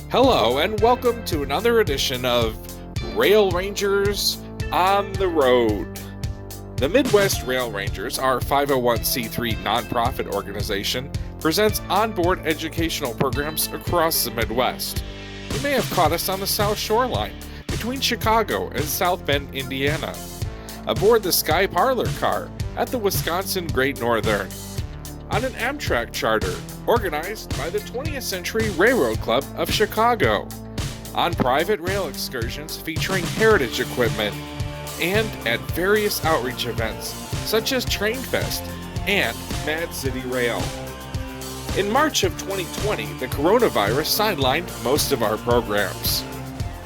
Hello, and welcome to another edition of Rail Rangers on the Road. The Midwest Rail Rangers, our 501c3 nonprofit organization, presents onboard educational programs across the Midwest. You may have caught us on the South Shoreline, between Chicago and South Bend, Indiana, aboard the Sky Parlor car at the Wisconsin Great Northern, on an Amtrak charter organized by the 20th Century Railroad Club of Chicago, on private rail excursions featuring heritage equipment, and at various outreach events such as Trainfest and Mad City Rail. In March of 2020, the coronavirus sidelined most of our programs.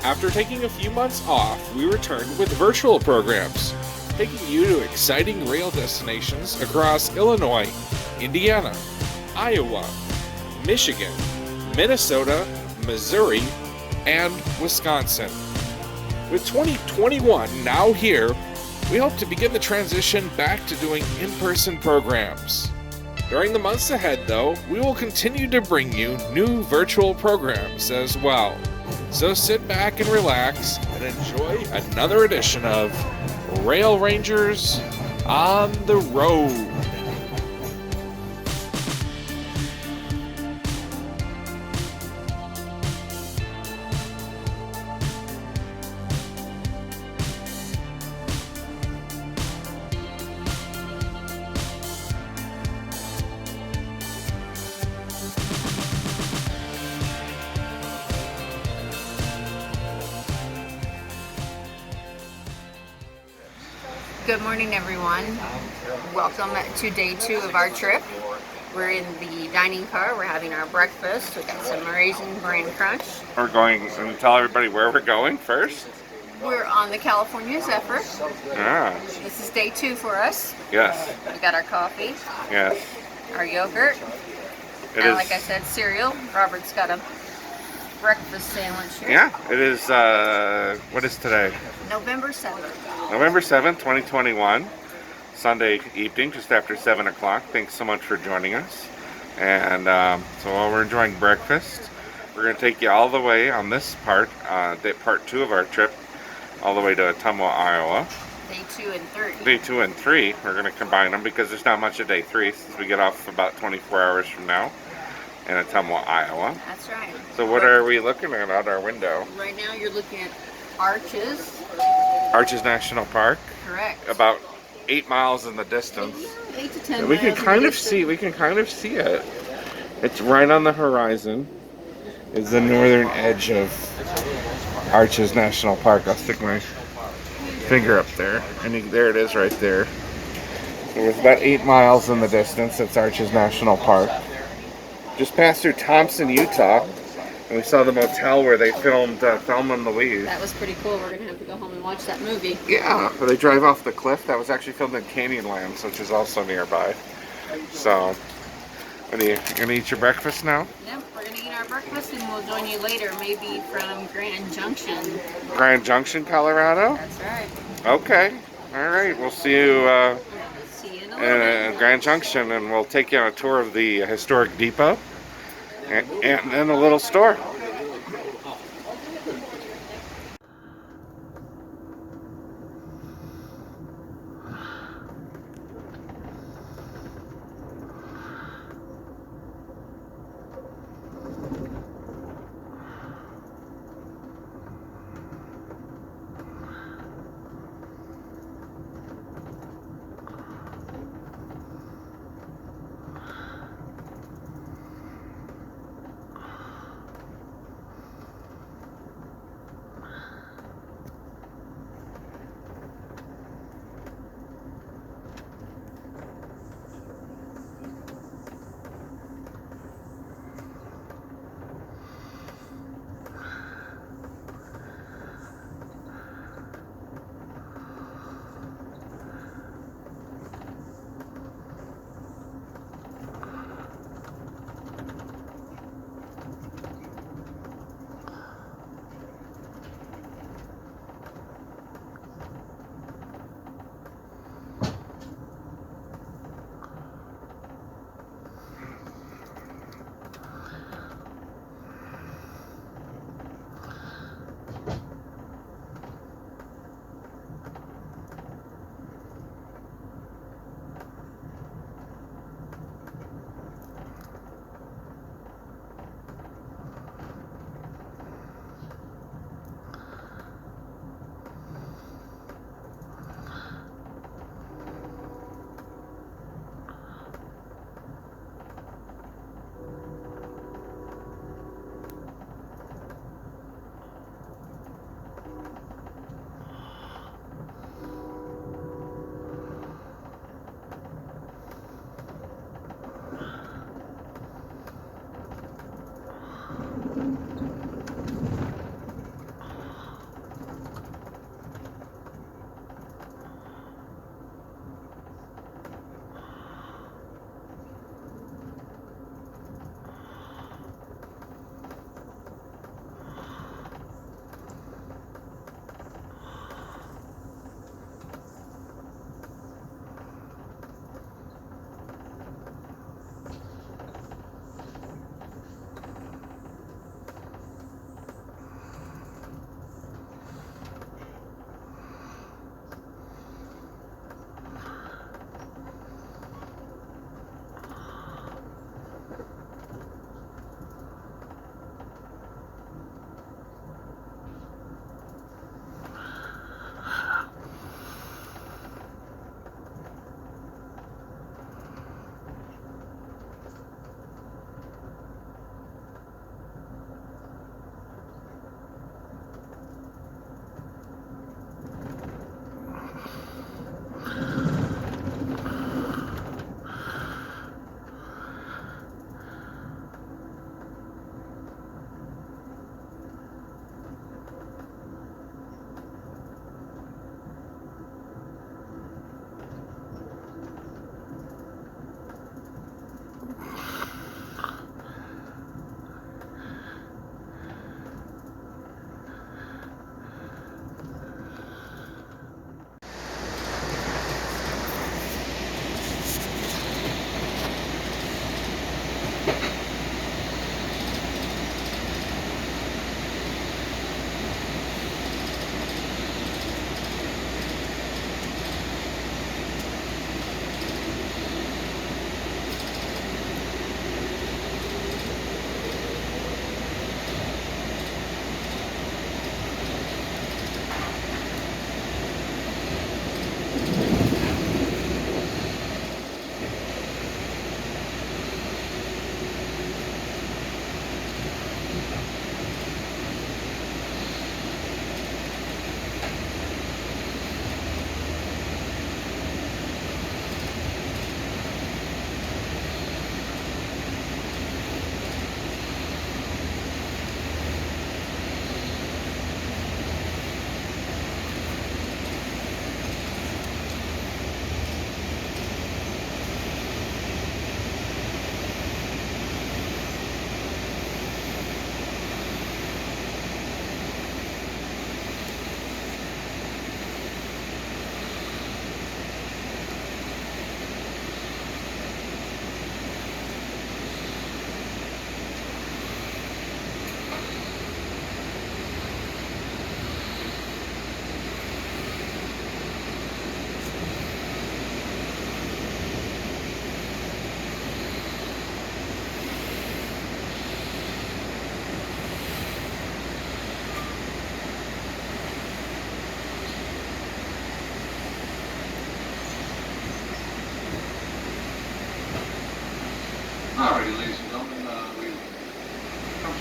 After taking a few months off, we returned with virtual programs, taking you to exciting rail destinations across Illinois, Indiana, Iowa, Michigan, Minnesota, Missouri, and Wisconsin. With 2021 now here, we hope to begin the transition back to doing in-person programs. During the months ahead, though, we will continue to bring you new virtual programs as well. So sit back and relax and enjoy another edition of Rail Rangers on the Road. Good morning, everyone. Welcome to day 2 of our trip. We're in the dining car. We're having our breakfast. We got some raisin bran crunch. We're going and tell everybody where we're going first. We're on the California Zephyr. This is day 2 for us. Yes. We got our coffee. Yes. Our yogurt. Like I said, cereal. Robert's got a breakfast sandwich here. Yeah, it is, what is today? November 7th. November 7th, 2021, Sunday evening, just after 7 o'clock. Thanks so much for joining us. And so while we're enjoying breakfast, we're going to take you all the way on this part 2 of our trip, all the way to Ottumwa, Iowa. Day 2 and 3. Day 2 and 3, we're going to combine them because there's not much of day 3 since we get off about 24 hours from now in Ottumwa, Iowa. That's right. So what are we looking at out our window? Right now you're looking at Arches. Arches National Park. Correct. About 8 miles in the distance. 8 to 10 We can miles kind in of the see. We can kind of see it. It's right on the horizon. It's the northern edge of Arches National Park. I'll stick my finger up there, and there it is, right there. So it's about 8 miles in the distance. It's Arches National Park. Just passed through Thompson, Utah, and we saw the motel where they filmed Thelma and Louise. That was pretty cool. We're gonna have to go home and watch that movie. Yeah, where they drive off the cliff. That was actually filmed in Canyonlands, which is also nearby. So, you're gonna eat your breakfast now? Yep, we're gonna eat our breakfast and we'll join you later, maybe from Grand Junction. Grand Junction, Colorado? That's right. Okay. All right. We'll see you See you in a little bit. in Grand Junction, and we'll take you on a tour of the historic depot and then a little store.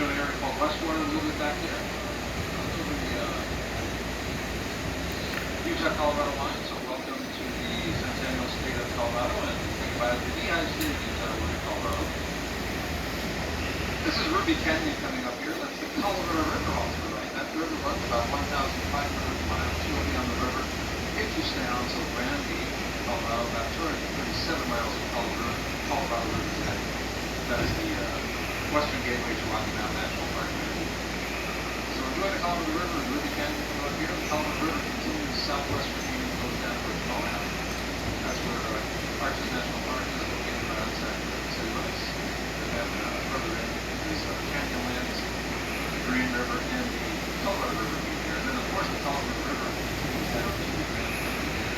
to an area called Westwater, a little bit back there. To the Utah, Colorado line. So welcome to the Centennial State of Colorado, and think about it, the Lehigh State of Utah, we're in Colorado. This is Ruby Canyon coming up here. That's the Colorado River off to the right. That river runs about 1,500 miles. You'll be on the river. If you stay on to Granby, Colorado, about 237 miles of Colorado River today. That is the western gateway to Rocky Mountain National Park. So enjoy the Colorado River and Ruby Canyon coming up here. The Colorado River continues southwest Virginia and goes down towards Moffat. That's where Arches National Park is located right outside the city limits. And then further in is Canyonlands, the Green River, and the Colorado River meet here. And then of course the Colorado River continues down to the Grand Canyon.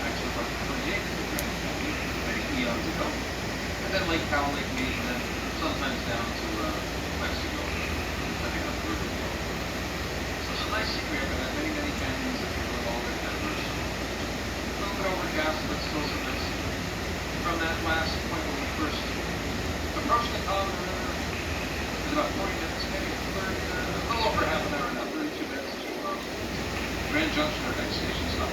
Actually about 28 to the Grand Canyon many eons ago. And then Lake Powell, Lake Mead, and then sometimes down to Mexico, depending on the river flow. So it's a nice secret area that many, many canyons that are all their members. A little bit overcast, but still some nice secret. From that last point when we first approached the Colorado River, it was about 40 minutes, maybe 30, a little over half an hour now, 32 minutes to Grand Junction, our next station stop.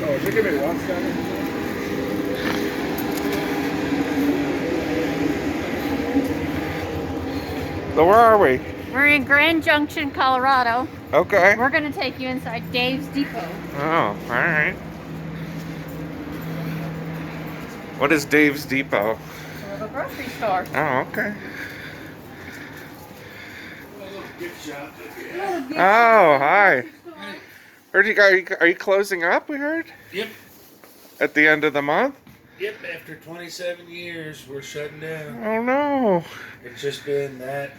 Oh, should give me one second. So where are we? We're in Grand Junction, Colorado. Okay. We're going to take you inside Dave's Depot. Oh, alright. What is Dave's Depot? It's a little grocery store. Oh, okay. Good shot. Oh, hi. Heard you guys, are you closing up, we heard? Yep. At the end of the month? Yep. After 27 years, we're shutting down. Oh no. It's just been that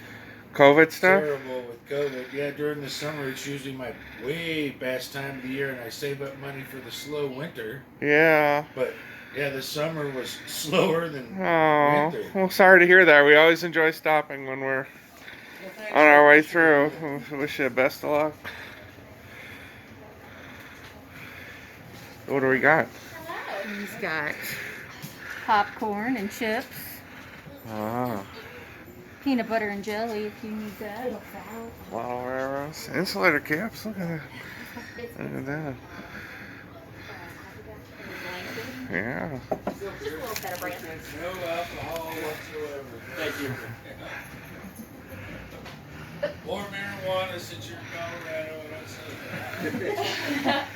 COVID stuff? terrible with COVID. Yeah, during the summer, it's usually my way best time of the year, and I save up money for the slow winter. Yeah. But yeah, the summer was slower than Oh, winter. well, sorry to hear that. We always enjoy stopping when we're Well, on our way through. Wish you the best of luck. What do we got? He's got popcorn and chips. Ah. peanut butter and jelly if you need that. Model railroads. Insulator caps. Look at that. Look at that. Yeah. Just a little better brand. No alcohol whatsoever. Thank you. More marijuana since you're in Colorado.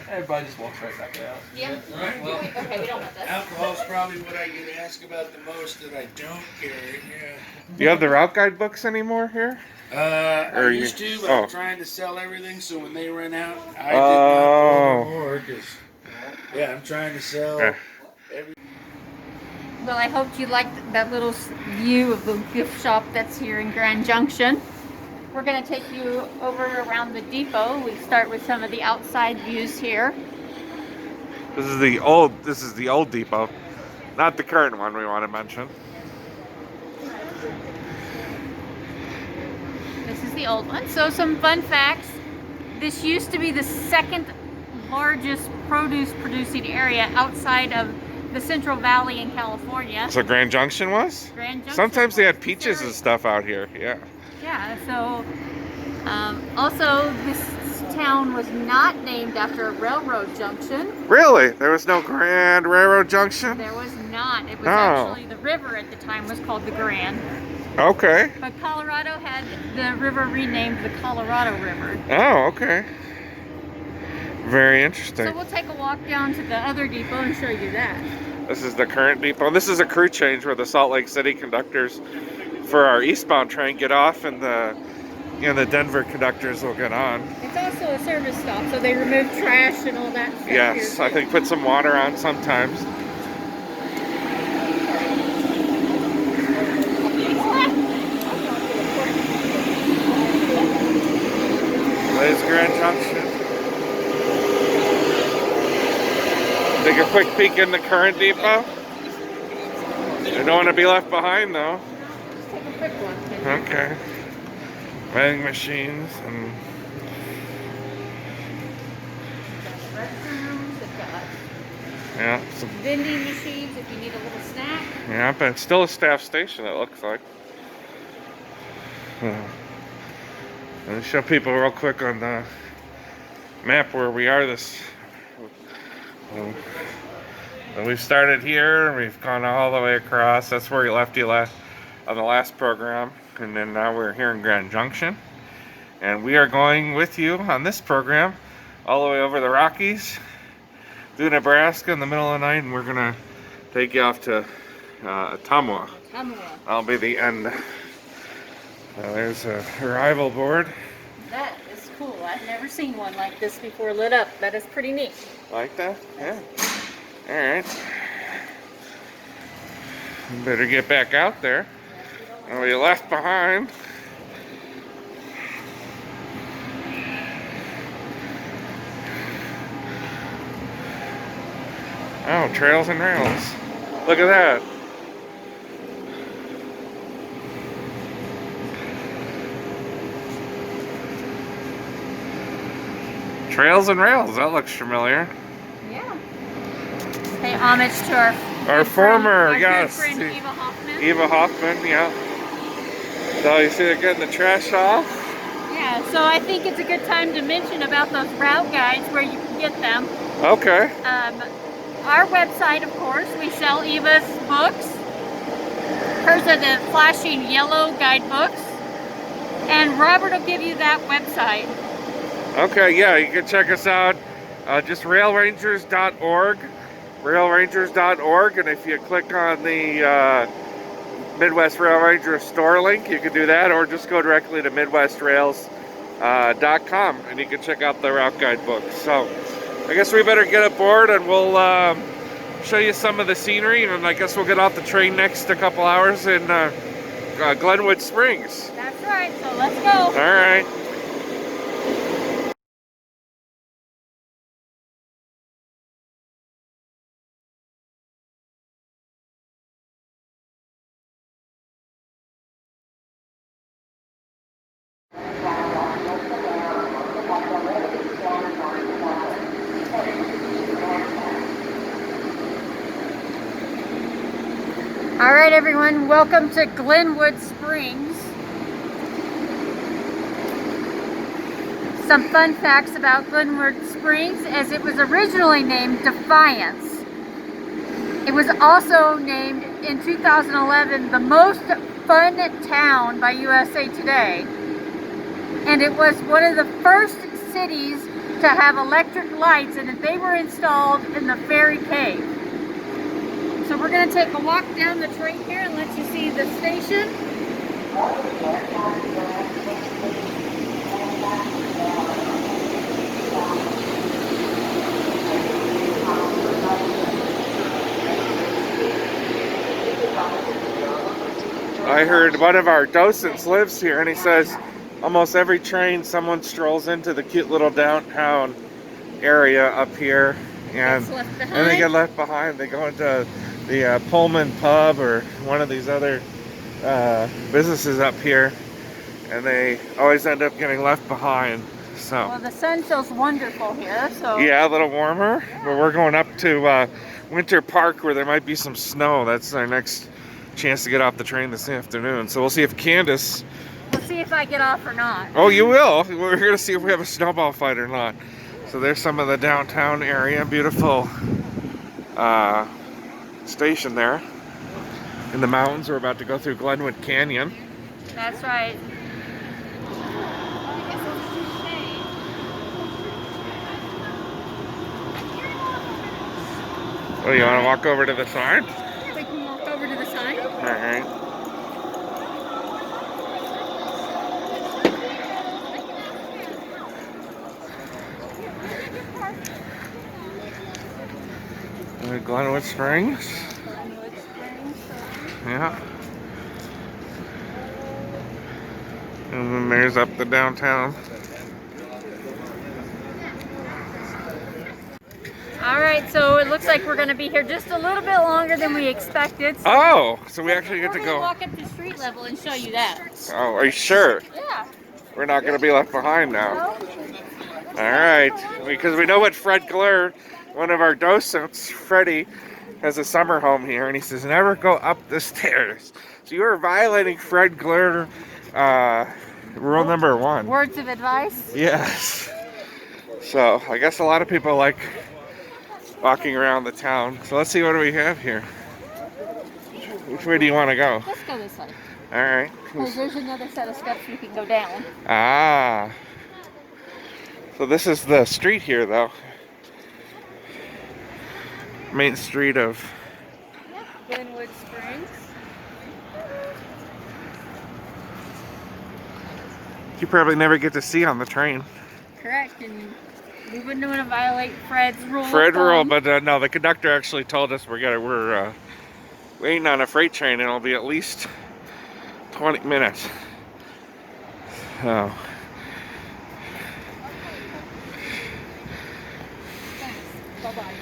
Everybody just walks right back out. Yeah. Right? Well, Okay, we don't want this. alcohol's probably what I get asked about the most that I don't carry. Yeah. Do you have the route guide books anymore here? I used to, but oh. I'm trying to sell everything, so when they run out, I did Oh. not order more. Cause, yeah, I'm trying to sell Okay. every. Well, I hope you liked that little view of the gift shop that's here in Grand Junction. We're going to take you over around the depot. We start with some of the outside views here. This is the old depot, not the current one we want to mention. This is the old one. So some fun facts. This used to be the second largest produce producing area outside of the Central Valley in California. So Grand Junction was? Grand Junction Sometimes they had was. peaches and stuff out here. Yeah. Yeah, so also this town was not named after a railroad junction. Really? There was no Grand Railroad Junction? There was not. It was Oh. actually the river at the time was called the Grand. Okay. But Colorado had the river renamed the Colorado River. Oh, okay. Very interesting. So we'll take a walk down to the other depot and show you that. This is the current depot. This is a crew change where the Salt Lake City conductors for our eastbound train get off, and the Denver conductors will get on. It's also a service stop, so they remove trash and all that stuff. Yes, here I think put some water on sometimes. There's Grand Junction. Take a quick peek in the current depot. You don't want to be left behind though. Just take a quick one. Okay. Vending machines and Restrooms, they've got yeah, some, vending machines if you need a little snack. yeah, but it's still a staff station. It looks like. Let me show people real quick on the map where we are. We've started here, and we've gone all the way across. That's where we left you on the last program, and then now we're here in Grand Junction, and we are going with you on this program all the way over the Rockies through Nebraska in the middle of the night, and we're gonna take you off to Ottumwa. That'll be the end. There's a arrival board. That is cool. I've never seen one like this before lit up. That is pretty neat. Like that? Yeah. Alright. You better get back out there. Or you left behind. Oh, trails and rails. Look at that. Trails and rails. That looks familiar. Yeah. Pay homage to our Our former, our yes. good friend Eva Hoffman. Eva Hoffman, yeah. So you see they're getting the trash off. Yeah, so I think it's a good time to mention about those route guides where you can get them. Okay. Our website, of course, we sell Eva's books. Hers are the flashing yellow guidebooks. And Robert will give you that website. Okay, yeah, you can check us out. Just railrangers.org. Railrangers.org, and if you click on the Midwest Rail Ranger store link, you can do that, or just go directly to midwestrails.com and you can check out the route guide book. So I guess we better get aboard, and we'll show you some of the scenery, and I guess we'll get off the train next a couple hours in Glenwood Springs. That's right, so let's go. All right. All right, everyone, welcome to Glenwood Springs. Some fun facts about Glenwood Springs, as it was originally named Defiance. It was also named in 2011 the most fun town by USA Today. And it was one of the first cities to have electric lights, and they were installed in the Fairy Cave. So we're going to take a walk down the train here and let you see the station. I heard one of our docents lives here, and he says almost every train someone strolls into the cute little downtown area up here, and they get left behind. They go into the Pullman pub or one of these other businesses up here, and they always end up getting left behind. So well, the sun feels wonderful here, so yeah, a little warmer. But we're going up to Winter Park where there might be some snow. That's our next chance to get off the train this afternoon. So we'll see if Candace. We'll see if I get off or not. Oh, you will. We're here to see if we have a snowball fight or not. So there's some of the downtown area. Beautiful station there in the mountains. We're about to go through Glenwood Canyon. That's right. Oh, you want to walk over to the side? Yeah, we can walk over to the side. All right. Glenwood Springs. Glenwood Springs. Yeah. And then there's up the downtown. All right, so it looks like we're going to be here just a little bit longer than we expected. So Oh, so we actually get to we're go. going to walk up to street level and show you that. Oh, are you sure? Yeah. We're not going to be left behind now. All right, because we know what Fred Glur, one of our docents, Freddie, has a summer home here, and he says never go up the stairs. So you are violating Fred Glur rule number 1. Words of advice? Yes. So I guess a lot of people like walking around the town. So let's see what do we have here. Which way do you want to go? Let's go this way. All right. Because there's another set of steps we can go down. Ah. So this is the street here, though. Main street of Glenwood Springs. you probably never get to see on the train. Correct, and we wouldn't want to violate Fred's rule. Fred rule, but no, the conductor actually told us we're waiting on a freight train, and it'll be at least 20 minutes. So. Bye-bye.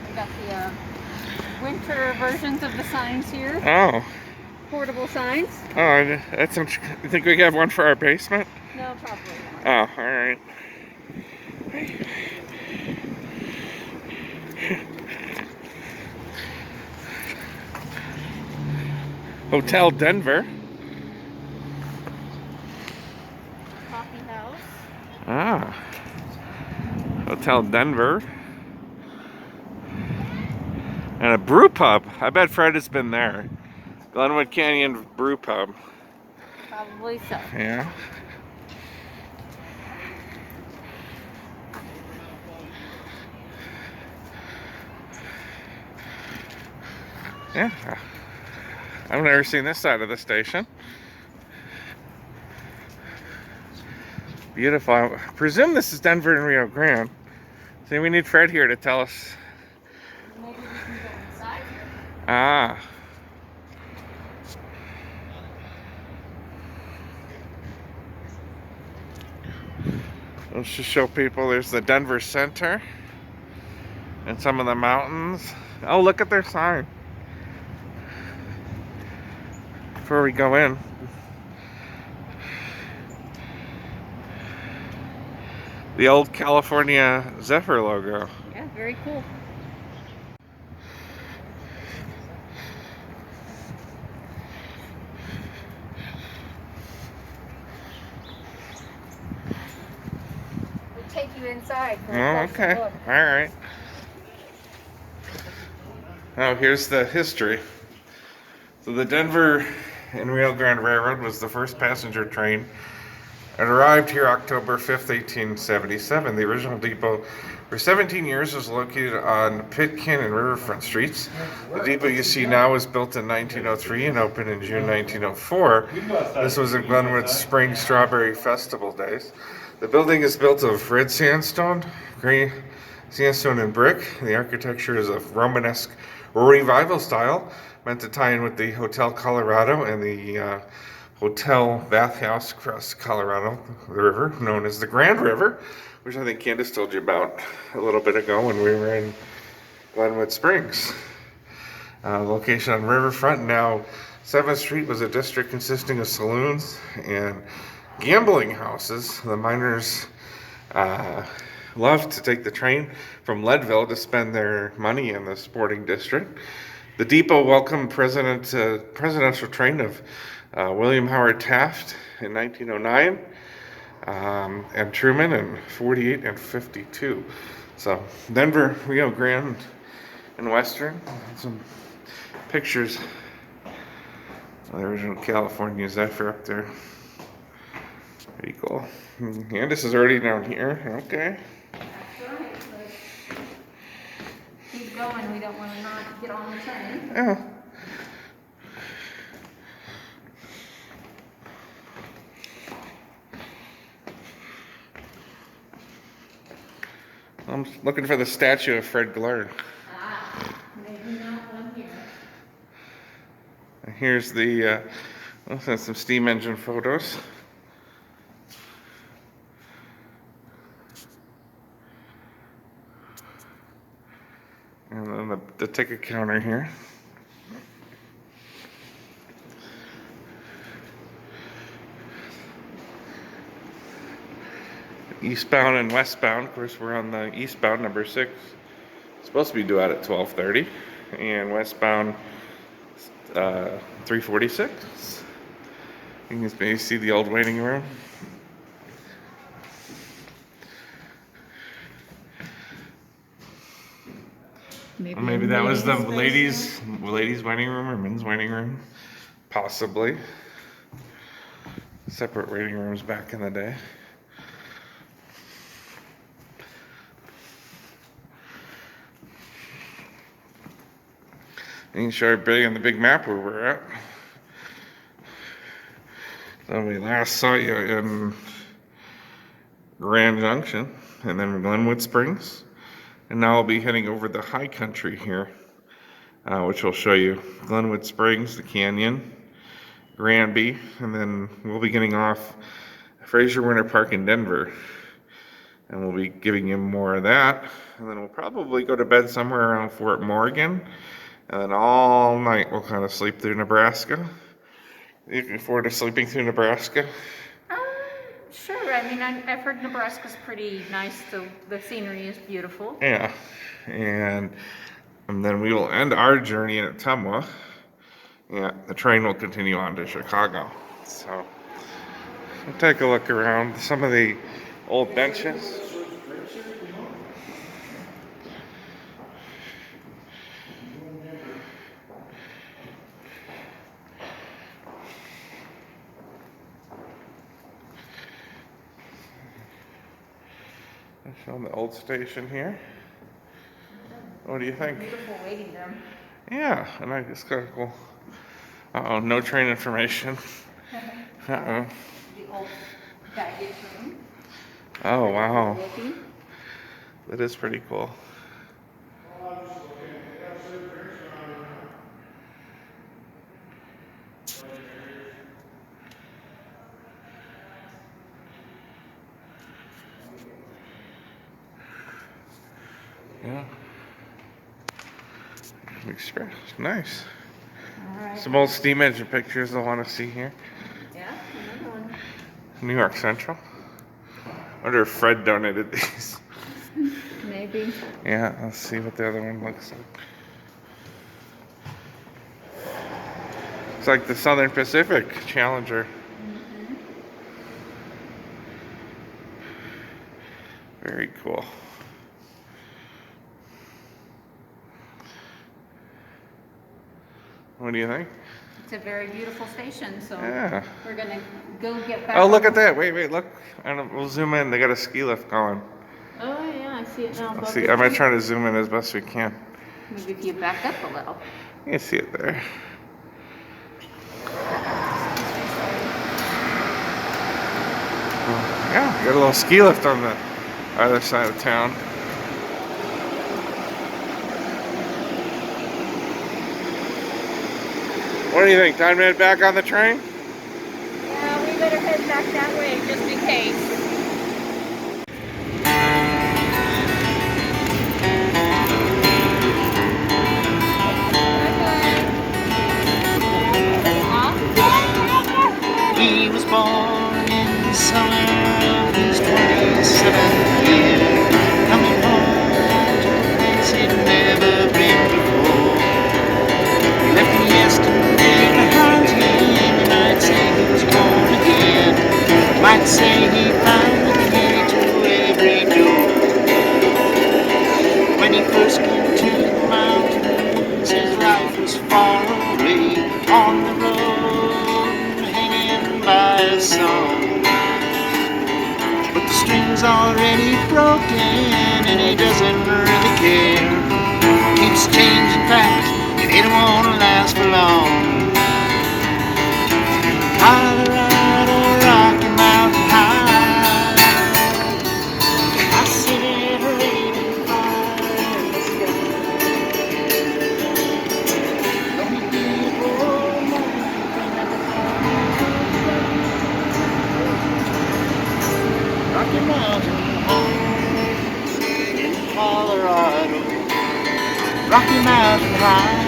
We got the winter versions of the signs here. Oh. Portable signs. Oh, that's. You think we have one for our basement? No, probably not. Oh, all right. Hotel Denver. Coffee house. Ah. Hotel Denver. And a brew pub. I bet Fred has been there. Glenwood Canyon Brew Pub. Probably so. Yeah. Yeah. I've never seen this side of the station. Beautiful. I presume this is Denver and Rio Grande. See, we need Fred here to tell us. Maybe we can go inside. Ah. Let's just show people there's the Denver Center and some of the mountains. Oh, look at their sign. Before we go in. The old California Zephyr logo. Yeah, very cool. you inside for a Oh, closer okay. look. All right. Oh, here's the history. So the Denver and Rio Grande Railroad was the first passenger train. It arrived here October 5th, 1877. The original depot for 17 years was located on Pitkin and Riverfront Streets. The depot you see now was built in 1903 and opened in June 1904. This was in Glenwood's Spring Strawberry Festival days. The building is built of red sandstone, green sandstone and brick. The architecture is of Romanesque revival style, meant to tie in with the Hotel Colorado and the hotel bathhouse across Colorado, the river, known as the Grand River, which I think Candace told you about a little bit ago when we were in Glenwood Springs. Location on Riverfront. Now, 7th Street was a district consisting of saloons and gambling houses. The miners loved to take the train from Leadville to spend their money in the sporting district. The depot welcomed presidential train of William Howard Taft in 1909 and Truman in 48 and 52. So Denver, Rio Grande, and Western. Some pictures of the original California Zephyr up there. Pretty cool. And this is already down here. Okay. That's right, but keep going. We don't want to not get on the train. Yeah. I'm looking for the statue of Fred Glard. Maybe not one here. And here's the, some steam engine photos. And then the ticket counter here. Eastbound and westbound. Of course, we're on the eastbound, number 6. It's supposed to be due out at 12:30, and westbound 3:46. You can just maybe see the old waiting room. Maybe that was the ladies' waiting room or men's waiting room, possibly. Separate waiting rooms back in the day. You can show everybody on the big map where we're at. So we last saw you in Grand Junction and then Glenwood Springs. And now I'll be heading over the high country here, which will show you Glenwood Springs, the canyon, Granby, and then we'll be getting off Fraser Winter Park in Denver. And we'll be giving you more of that. And then we'll probably go to bed somewhere around Fort Morgan. And then all night we'll kind of sleep through Nebraska. Looking forward to sleeping through Nebraska? Sure. I mean, I've heard Nebraska's pretty nice. The scenery is beautiful. Yeah. And then we will end our journey in Ottumwa. Yeah, the train will continue on to Chicago. So we'll take a look around some of the old benches. Showing the old station here. What do you think? Beautiful waiting room. Yeah, and I just kind of cool. Uh-oh, no train information. Uh-oh. The old baggage room. Oh, wow. Looking. That is pretty cool. Yeah. Express. Nice. All right. Some old steam engine pictures I want to see here. Yeah, another one. New York Central. I wonder if Fred donated these. Maybe. Yeah, let's see what the other one looks like. It's like the Southern Pacific Challenger. Very cool. What do you think? It's a very beautiful station, so Yeah. we're gonna go get back. Oh, look on- at that. Wait, look. We'll zoom in. They got a ski lift going. Oh yeah, I see it now. Let's see. I'm going to try to zoom in as best we can. Maybe if you back up a little. You can see it there. Yeah, got a little ski lift on the other side of town. What do you think? Time to head back on the train? Yeah, we better head back that way just in case. He was born in the summer of his 27th year, coming home to a place he'd never been before. He left me yesterday behind him, and I'd say he was born again. Might say he found the key to every door. When he first came to the mountains, his life was far away on the road, hanging by a song. But the string's already broken, and he doesn't really care. Keeps changing fast, and it won't last for long. Colorado, Rocky Mountain High, I sit at a raging fire in the sky. Lonely people, Rocky Mountain High in Colorado. Rocky Mountain High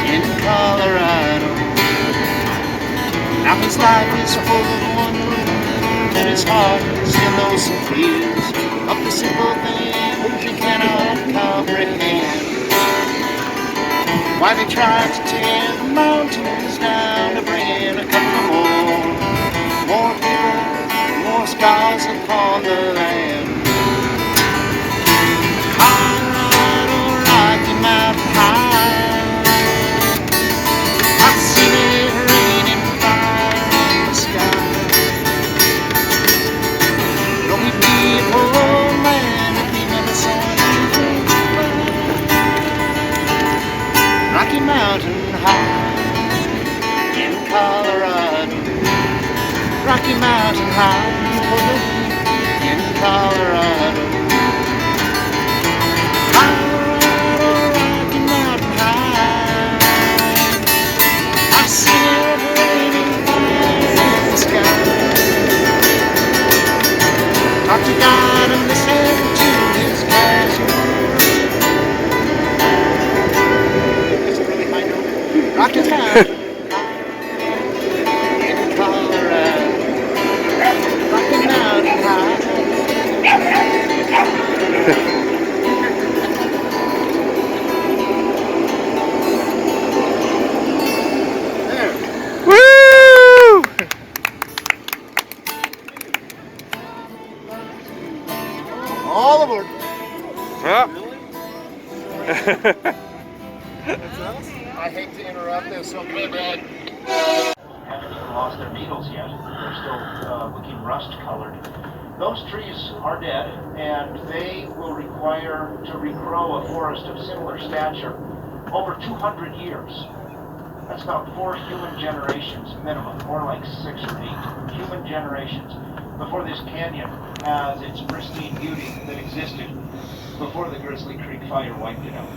in Colorado. Now his life is full of wonder, and his heart still knows some fears of the simple things you cannot comprehend. Why they try to tear the mountains down to bring in a couple more people, more scars upon the land. Colorado, Rocky Mountain High, I see it raining fire in the sky. Don't we be a poor man if we never saw anything but Rocky Mountain High in Colorado. Rocky Mountain High in Colorado. Colorado, Rocky Mountain High, I see it raining fire in the sky. Talk to God and listen to his casualty. It's a really high note. Rocky Mountain High in Colorado. Rocky Mountain High. Woo! All aboard. Well. I hate to interrupt this, so good. Haven't even lost their needles yet. They're still looking rust-colored. Those trees are dead, and they will require to regrow a forest of similar stature over 200 years. That's about 4 human generations minimum, more like 6 or 8 human generations before this canyon has its pristine beauty that existed before the Grizzly Creek fire wiped it out.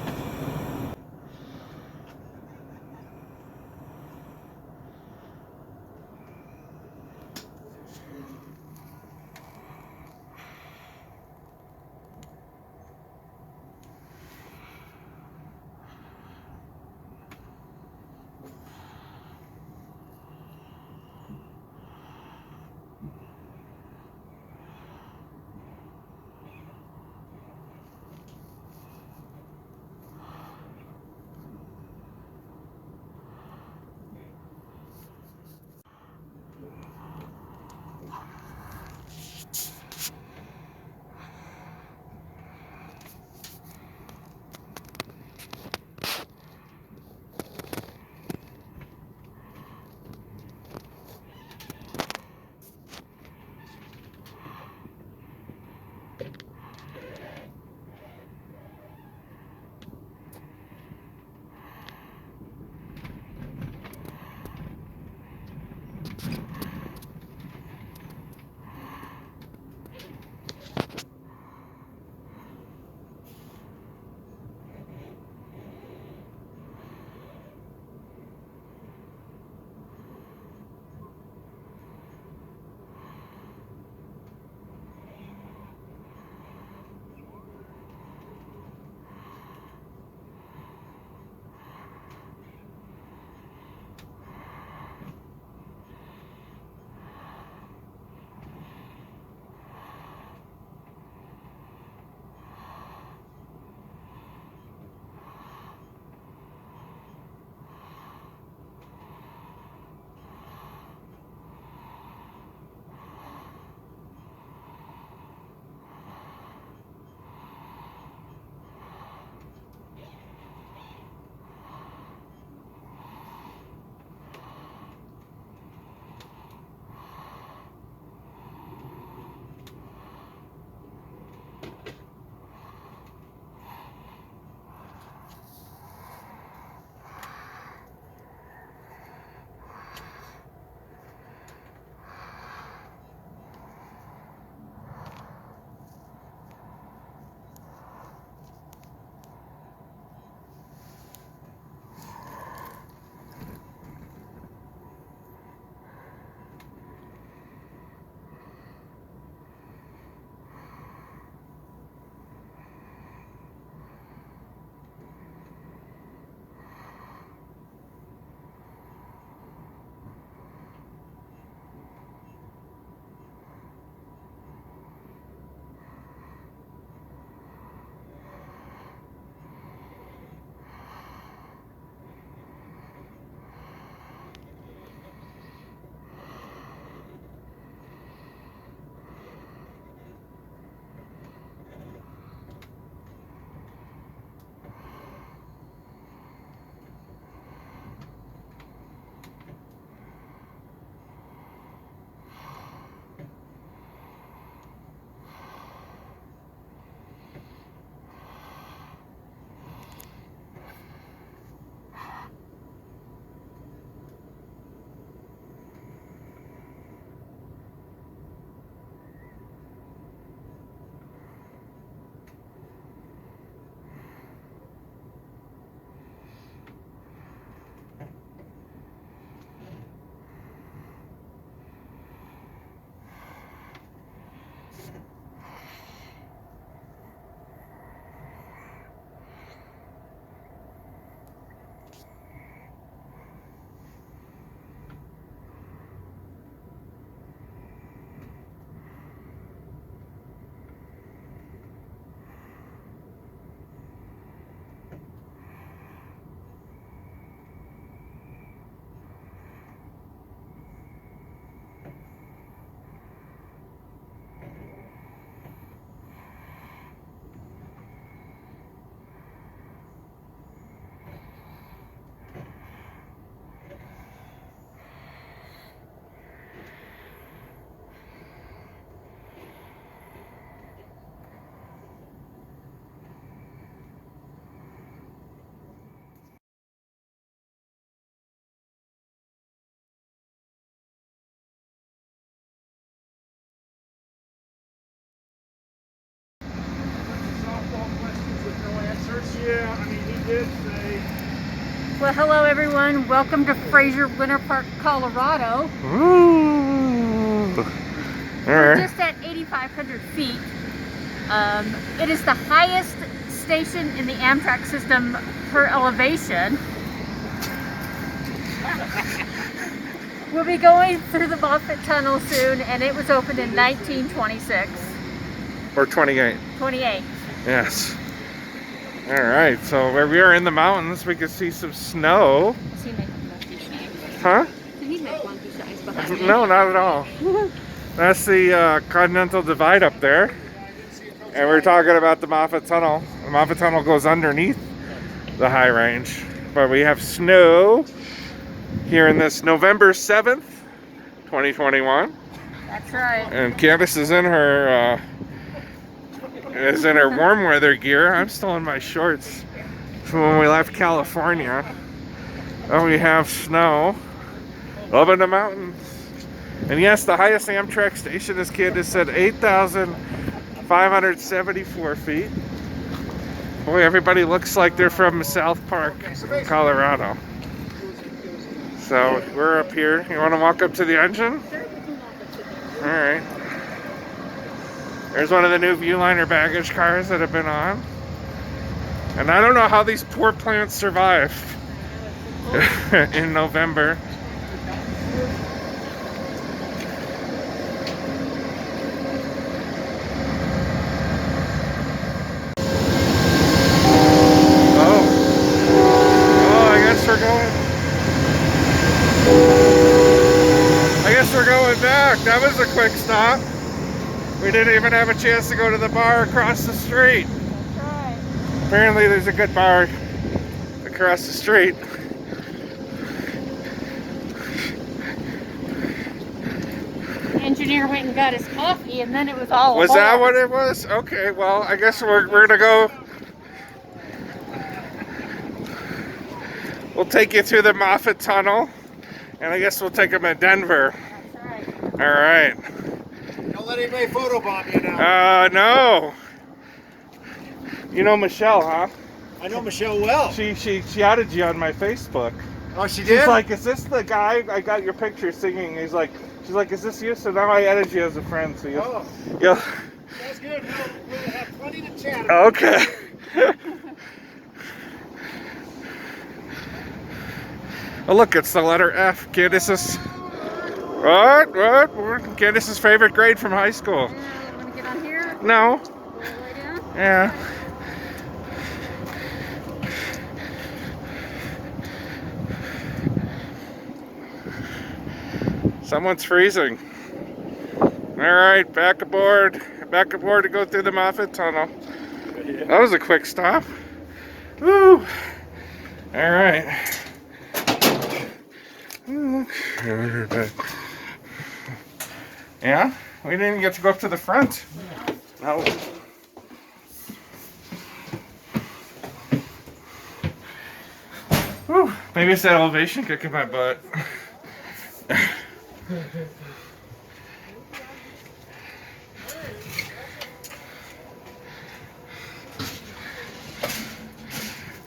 Well, hello everyone. Welcome to Fraser Winter Park, Colorado. Ooh. We're just at 8,500 feet. It is the highest station in the Amtrak system per elevation. We'll be going through the Moffat Tunnel soon, and it was opened in 1926. Or 28. 28. Yes. Alright, so where we are in the mountains, we can see some snow. Does he make monkey signs? Huh? Did he make monkey signs behind me? No, not at all. That's the Continental Divide up there. And we're talking about the Moffat Tunnel. The Moffat Tunnel goes underneath the high range. But we have snow here in this November 7th, 2021. That's right. And Candace is in her warm weather gear. I'm still in my shorts from when we left California. Oh, we have snow up in the mountains. And yes, the highest Amtrak station, as Candace said, 8,574 feet. Boy, everybody looks like they're from South Park, Colorado. So we're up here. You want to walk up to the engine? All right. There's one of the new Viewliner baggage cars that have been on. And I don't know how these poor plants survive in November. I guess we're going back. That was a quick stop. We didn't even have a chance to go to the bar across the street. That's right. Apparently there's a good bar across the street. The engineer went and got his coffee, and then it was all Was aboard. that what it was? Okay, well, I guess we're gonna go. We'll take you through the Moffat Tunnel, and I guess we'll take them at Denver. That's right. All right. Don't let anybody photobomb you now. No. You know Michelle, huh? I know Michelle well. She added you on my Facebook. Oh, she did? She's like, is this the guy I got your picture singing? She's like, is this you? So now I added you as a friend. So Oh, you'll that's good. We'll have plenty to chat about. okay. Oh, look, it's the letter F. Candace's. What? Candace's favorite grade from high school. Want to get on here? No. Go all the way down? Yeah. Someone's freezing. All right, back aboard to go through the Moffat Tunnel. That was a quick stop. Woo! All right. Yeah, we didn't even get to go up to the front. No. Whew, maybe it's that elevation kicking my butt.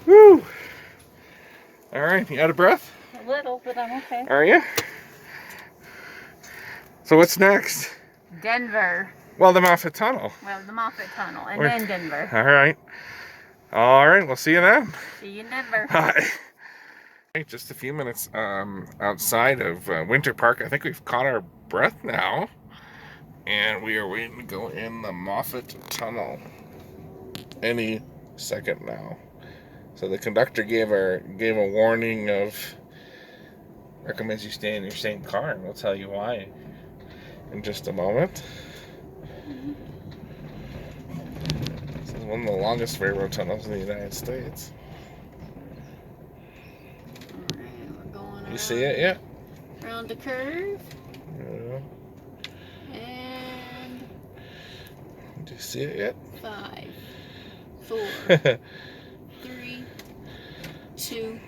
Woo! All right, you out of breath? A little, but I'm okay. Are you? So what's next? Denver. Well, the Moffat Tunnel. Well, the Moffat Tunnel, and We're- then Denver. All right. All right, we'll see you then. See you in Denver. Hi. Hey, just a few minutes outside of Winter Park. I think we've caught our breath now. And we are waiting to go in the Moffat Tunnel any second now. So the conductor gave a warning of recommends you stay in your same car, and we'll tell you why in just a moment. This is one of the longest railroad tunnels in the United States. We're going You see it yet? around the curve, Yeah. and Do you see it yet? 5, 4, 3, 2.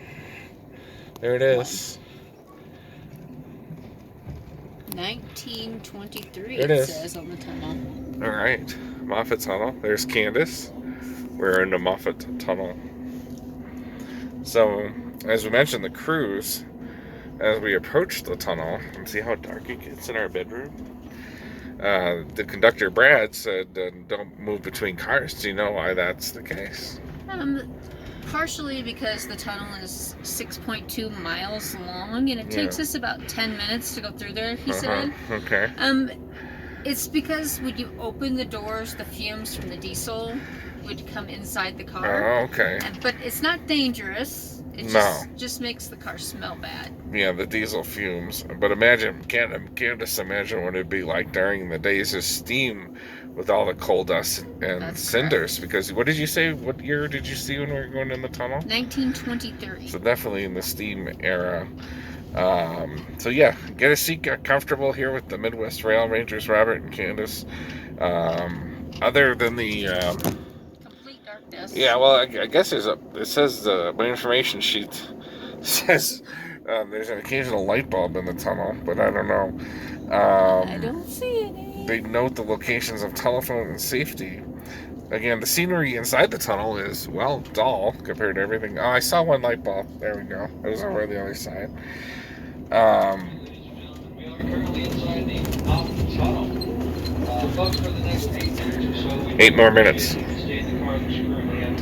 There it is. 1923 There it is. says on the tunnel. All right, Moffat Tunnel. There's Candace. We're in the Moffat Tunnel. So as we mentioned, the crews, as we approach the tunnel, and see how dark it gets in our bedroom. The conductor, Brad, said, don't move between cars. Do you know why that's the case? Partially because the tunnel is 6.2 miles long, and it takes us about 10 minutes to go through there, he said. Okay. It's because when you open the doors, the fumes from the diesel would come inside the car. Oh, okay. But it's not dangerous. It just makes the car smell bad. Yeah, the diesel fumes. But imagine, can't just imagine what it'd be like during the days of steam with all the coal dust and cinders. Correct. Because what did you say? What year did you see when we were going in the tunnel? 1923. So definitely in the steam era. So yeah, get a seat, get comfortable here with the Midwest Rail Rangers, Robert and Candace. Other than the complete darkness. Yeah, well, I guess it says my information sheet says there's an occasional light bulb in the tunnel, but I don't know. I don't see any. They note the locations of telephone and safety. Again, the scenery inside the tunnel is, well, dull compared to everything. Oh, I saw one light bulb. There we go. It was over on the other side. We are currently inside the tunnel. Folks, for the next 8 minutes or so, 8 more minutes. Stay in the car that's currently in.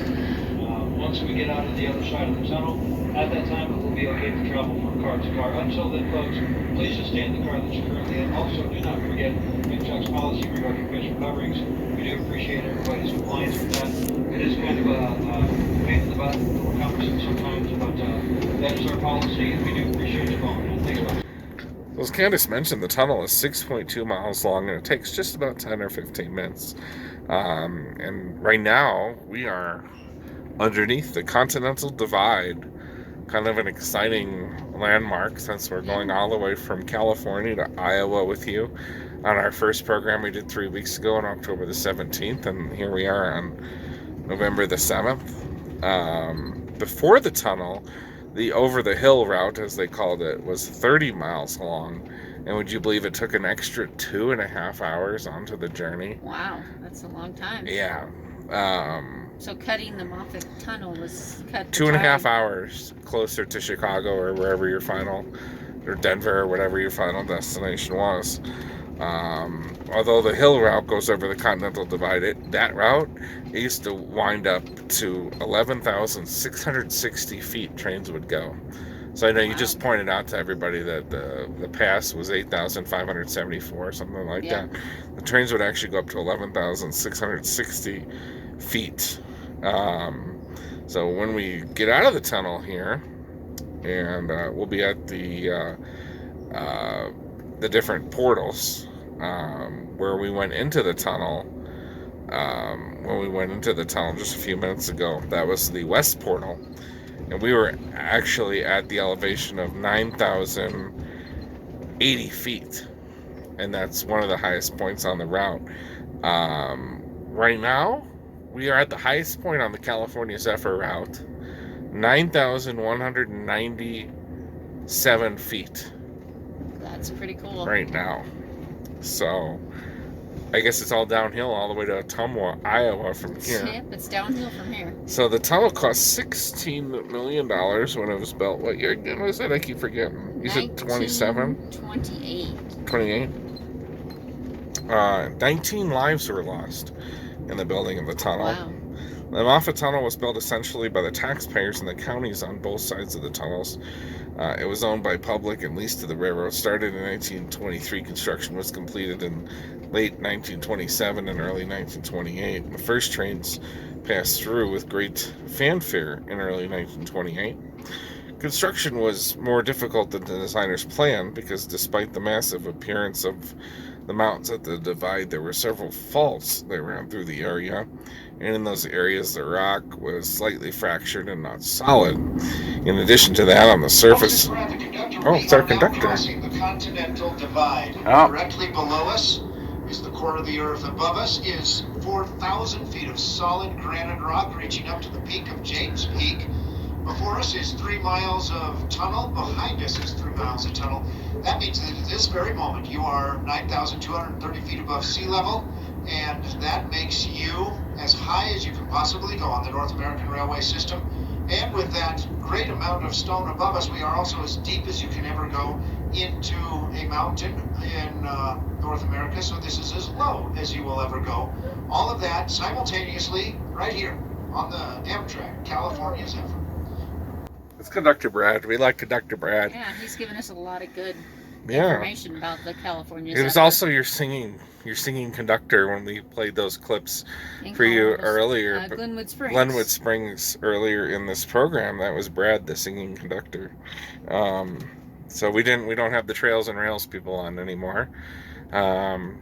Once we get out of the other side of the tunnel, at that time it will be okay to travel from car to car. Until then, folks, please just stay in the car that you're currently in. Also, do not forget Amtrak's policy regarding facial coverings. We do appreciate everybody's compliance with that. It is kind of a pain in the butt. We're cumbersome sometimes, but that is our policy, and we do appreciate you following it. Thanks, folks. As Candace mentioned, the tunnel is 6.2 miles long, and it takes just about 10 or 15 minutes. And right now, we are underneath the Continental Divide. Kind of an exciting landmark, since we're going all the way from California to Iowa with you on our first program we did 3 weeks ago on October the 17th, and here we are on November the 7th. Before the tunnel, the over-the-hill route, as they called it, was 30 miles long. And would you believe it took an extra 2.5 hours onto the journey? Wow, that's a long time. Yeah. So cutting the Moffat tunnel was cut 2.5 hours closer to Chicago or wherever your final, or Denver or whatever your final destination was. Although the hill route goes over the Continental Divide, that route used to wind up to 11,660 feet trains would go. So I know you just pointed out to everybody that the pass was 8,574 or something like that. The trains would actually go up to 11,660 feet. So when we get out of the tunnel here, and we'll be at the different portals where we went into the tunnel. When we went into the tunnel just a few minutes ago, that was the west portal, and we were actually at the elevation of 9,080 feet, and that's one of the highest points on the route. Right now, we are at the highest point on the California Zephyr route, 9,197 feet. That's pretty cool. Right now. So, I guess it's all downhill all the way to Ottumwa, Iowa from here. Yep, it's downhill from here. So the tunnel cost $16 million when it was built. What year again was it? I keep forgetting. You said 27? 28. 28? 19 lives were lost in the building of the tunnel. Wow. The Moffat Tunnel was built essentially by the taxpayers in the counties on both sides of the tunnels. It was owned by public and leased to the railroad. Started in 1923. Construction was completed in late 1927 and early 1928. The first trains passed through with great fanfare in early 1928. Construction was more difficult than the designers planned because despite the massive appearance of the mountains at the divide, there were several faults that ran through the area, and in those areas the rock was slightly fractured and not solid. In addition to that, on the surface... Oh, it's our conductor. Crossing the Continental Divide. Oh. Directly below us is the core of the earth. Above us is 4,000 feet of solid granite rock reaching up to the peak of James Peak. Before us is 3 miles of tunnel. Behind us is 3 miles of tunnel. That means that at this very moment you are 9,230 feet above sea level, and that makes you as high as you can possibly go on the North American Railway system. And with that great amount of stone above us, we are also as deep as you can ever go into a mountain in North America. So this is as low as you will ever go. All of that simultaneously right here on the Amtrak, California Zephyr. It's Conductor Brad. We like Conductor Brad. Yeah, he's given us a lot of good Yeah. information about the California It was Zephyr. also your singing conductor when we played those clips In for you Colorado, earlier. but Glenwood Springs. Glenwood Springs earlier in this program. That was Brad, the singing conductor. So we don't have the Trails and Rails people on anymore.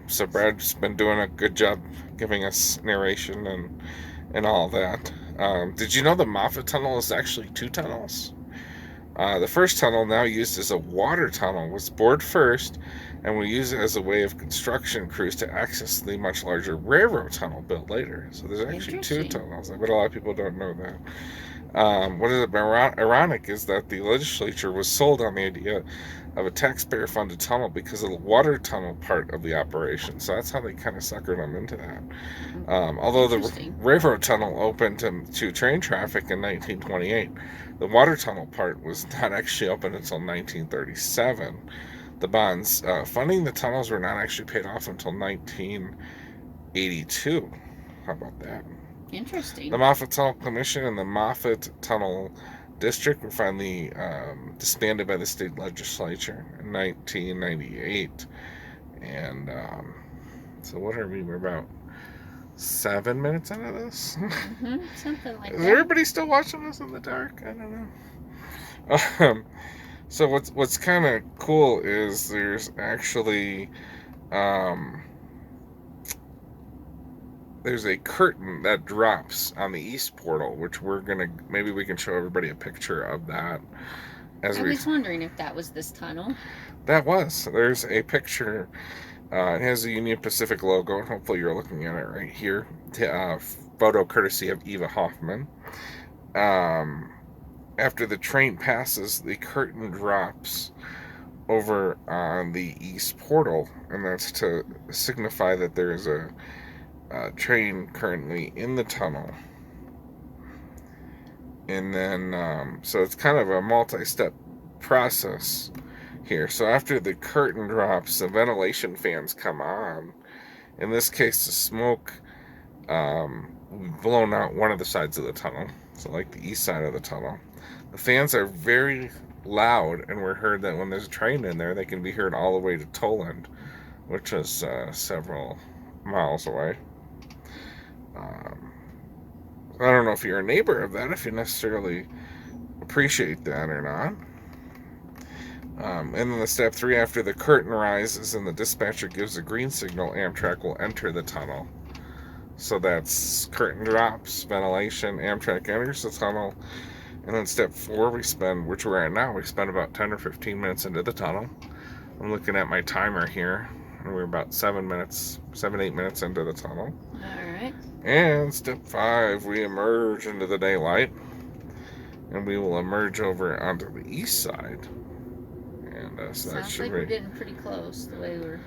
So Brad's been doing a good job giving us narration and all that. Did you know the Moffat tunnel is actually 2 tunnels? The first tunnel, now used as a water tunnel, was bored first and we use it as a way of construction crews to access the much larger railroad tunnel built later. So there's actually 2 tunnels. I bet a lot of people don't know that. What is ironic is that the legislature was sold on the idea of a taxpayer-funded tunnel because of the water tunnel part of the operation. So that's how they kind of suckered them into that. Although the railroad tunnel opened to train traffic in 1928, the water tunnel part was not actually open until 1937. The bonds funding the tunnels were not actually paid off until 1982. How about that? Interesting. The Moffat Tunnel Commission and the Moffat Tunnel District were finally disbanded by the state legislature in 1998. And so what are we? We're about 7 minutes into this. Something like Is that. everybody still watching us in the dark? I don't know. So what's kind of cool is there's actually there's a curtain that drops on the east portal, which maybe we can show everybody a picture of that. I was wondering if that was this tunnel. There's a picture. It has the Union Pacific logo. Hopefully you're looking at it right here. Photo courtesy of Eva Hoffman. After the train passes, the curtain drops over on the east portal, and that's to signify that there is a train currently in the tunnel. And then, so it's kind of a multi-step process here. So after the curtain drops, the ventilation fans come on. In this case, the smoke blown out one of the sides of the tunnel, so like the east side of the tunnel. The fans are very loud, and we're heard that when there's a train in there, they can be heard all the way to Toland, which is several miles away. I don't know if you're a neighbor of that, if you necessarily appreciate that or not. And then the step 3, after the curtain rises and the dispatcher gives a green signal, Amtrak will enter the tunnel. So that's curtain drops, ventilation, Amtrak enters the tunnel. And then step 4, which we're at now, we spend about 10 or 15 minutes into the tunnel. I'm looking at my timer here, and we're about 7, 8 minutes into the tunnel. Alright. And step 5, we emerge into the daylight. And we will emerge over onto the east side. And so that Sounds should like be... we're getting pretty close the way we're...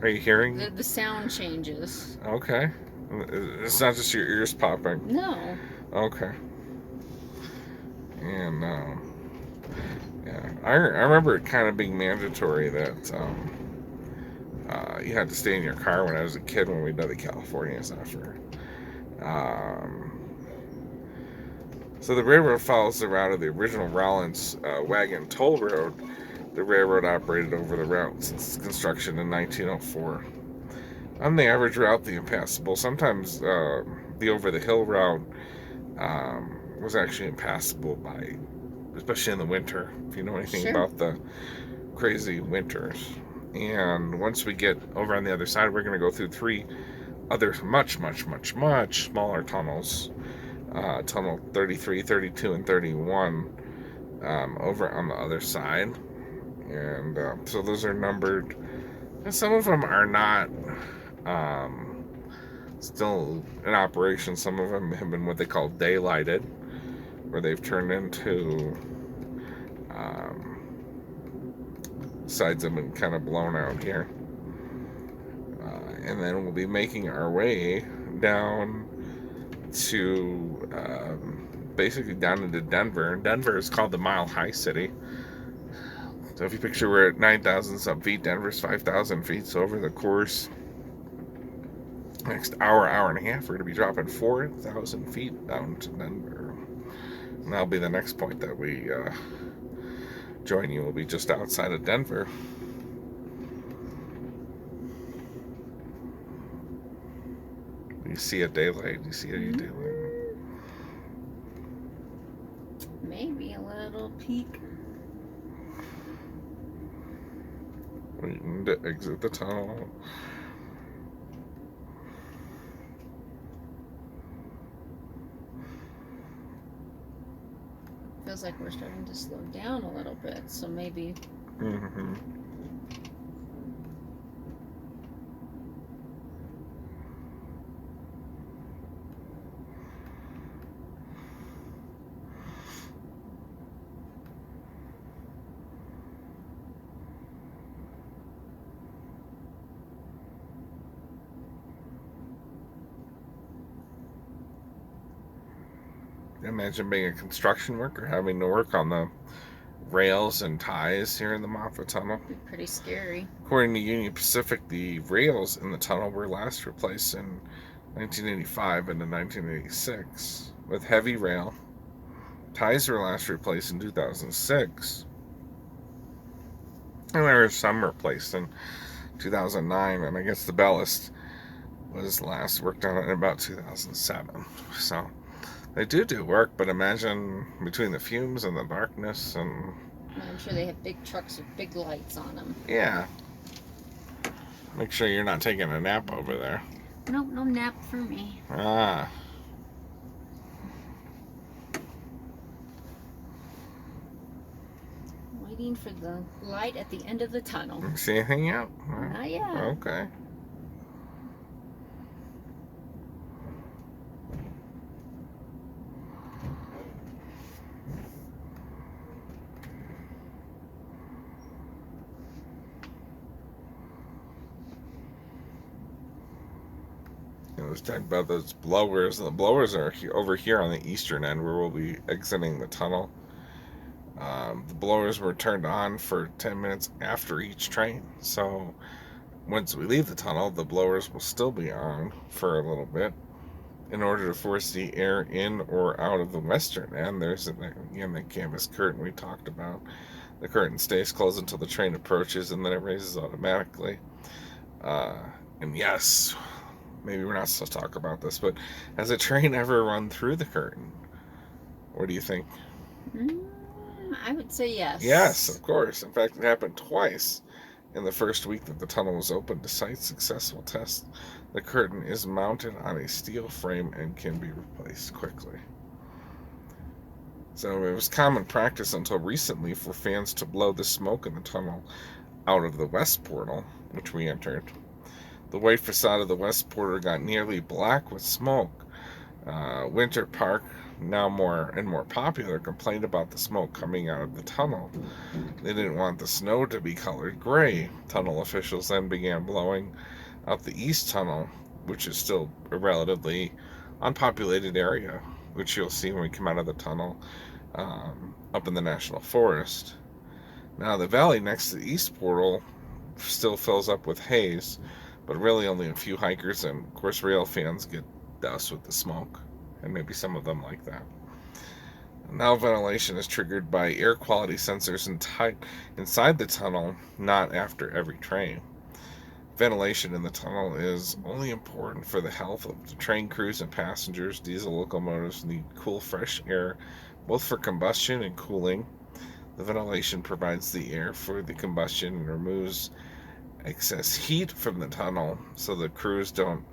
Are you hearing? The sound changes. Okay. It's not just your ears popping. No. Okay. And, yeah. I remember it kind of being mandatory that you had to stay in your car when I was a kid when we did the California Zephyr. So the railroad follows the route of the original Rollins wagon toll road. The railroad operated over the route since its construction in 1904. On the average route, the impassable, sometimes the over-the-hill route was actually impassable especially in the winter, if you know anything about the crazy winters. And once we get over on the other side, we're going to go through 3 other much, much, much, much smaller tunnels. Tunnel 33, 32, and 31 over on the other side. And so those are numbered. And some of them are not still in operation. Some of them have been what they call daylighted, where they've turned into sides have been kind of blown out here. And then we'll be making our way down to basically down into Denver. And Denver is called the Mile High City. So if you picture we're at 9,000 some feet, Denver's 5,000 feet. So over the course, next hour, hour and a half, we're going to be dropping 4,000 feet down to Denver. And that'll be the next point that we join you. Will be just outside of Denver. Do you see a daylight? Do you see any daylight? Maybe a little peak. Waiting to exit the tunnel. Feels like we're starting to slow down a little bit, so maybe. Mm-hmm. Imagine being a construction worker, having to work on the rails and ties here in the Moffat Tunnel. Be pretty scary. According to Union Pacific, the rails in the tunnel were last replaced in 1985 and in 1986 with heavy rail. Ties were last replaced in 2006. And there were some replaced in 2009, and I guess the ballast was last worked on in about 2007. So they do work, but imagine between the fumes and the darkness and... I'm sure they have big trucks with big lights on them. Yeah. Make sure you're not taking a nap over there. Nope, no nap for me. Ah. Waiting for the light at the end of the tunnel. See anything yet? Not yet. Okay. I was talking about those blowers. The blowers are over here on the eastern end where we'll be exiting the tunnel. The blowers were turned on for 10 minutes after each train. So once we leave the tunnel, the blowers will still be on for a little bit in order to force the air in or out of the western end. There's, again, the canvas curtain we talked about. The curtain stays closed until the train approaches, and then it raises automatically. And yes, maybe we're not supposed to talk about this, but has a train ever run through the curtain? What do you think? I would say yes. Yes, of course. In fact, it happened twice in the first week that the tunnel was open. Despite successful tests, the curtain is mounted on a steel frame and can be replaced quickly. So it was common practice until recently for fans to blow the smoke in the tunnel out of the west portal, which we entered. The white facade of the west portal got nearly black with smoke. Winter Park, now more and more popular, complained about the smoke coming out of the tunnel. They didn't want the snow to be colored gray. Tunnel officials then began blowing out the east tunnel, which is still a relatively unpopulated area, which you'll see when we come out of the tunnel up in the National Forest. Now, the valley next to the east portal still fills up with haze, but really only a few hikers and, of course, rail fans get dust with the smoke, and maybe some of them like that. Now ventilation is triggered by air quality sensors inside the tunnel, not after every train. Ventilation in the tunnel is only important for the health of the train crews and passengers. Diesel locomotives need cool, fresh air, both for combustion and cooling. The ventilation provides the air for the combustion and removes excess heat from the tunnel so the crews don't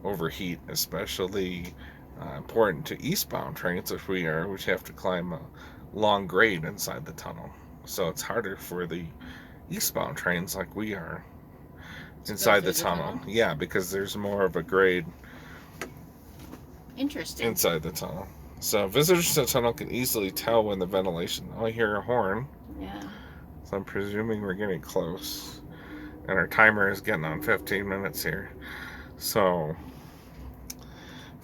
overheat, especially important to eastbound trains, which have to climb a long grade inside the tunnel. So it's harder for the eastbound trains like we are inside the tunnel. Yeah, because there's more of a grade inside the tunnel. So visitors to the tunnel can easily tell when the ventilation... I hear a horn. Yeah. So I'm presuming we're getting close. And our timer is getting on 15 minutes here. So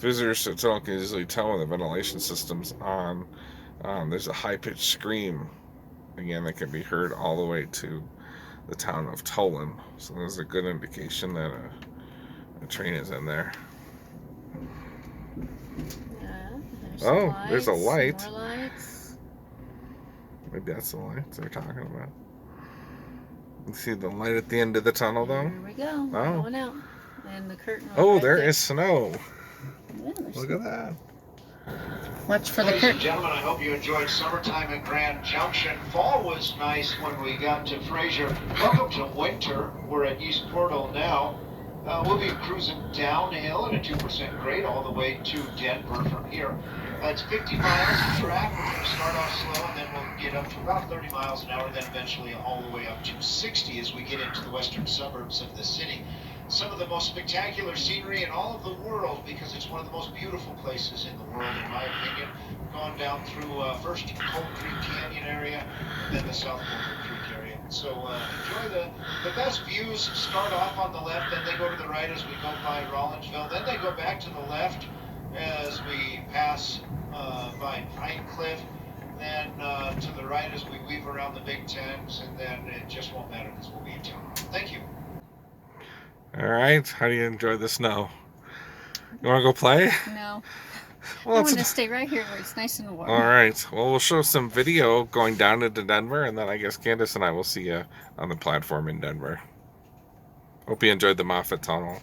Visitors to the tunnel can easily tell when the ventilation system's on. There's a high-pitched scream, again, that can be heard all the way to the town of Tolan. So there's a good indication that a train is in there. There's a light. More lights. Maybe that's the lights they're talking about. You see the light at the end of the tunnel, though? Here we go. Oh. Going out. And the curtain. There is snow. Yeah, Look at that. Watch for the Ladies and curtain. gentlemen, I hope you enjoyed summertime in Grand Junction. Fall was nice when we got to Fraser. Welcome to winter. We're at East Portal now. We'll be cruising downhill at a 2% grade all the way to Denver from here. It's 50 miles of track. We're going to start off slow and then we'll get up to about 30 miles an hour, then eventually all the way up to 60 as we get into the western suburbs of the city. Some of the most spectacular scenery in all of the world, because it's one of the most beautiful places in the world, in my opinion. Gone down through first Cold Creek Canyon area, and then the South Boulder Creek area. So enjoy the best views. Start off on the left, then they go to the right as we go by Rollinsville. Then they go back to the left as we pass by Pine Cliff. Then to the right as we weave around the Big Thames, and then it just won't matter because we'll be in town. Thank you. All right. How do you enjoy the snow? You want to go play? No. Well, I want to stay right here where it's nice and warm. All right. Well, we'll show some video going down into Denver, and then I guess Candace and I will see you on the platform in Denver. Hope you enjoyed the Moffat Tunnel.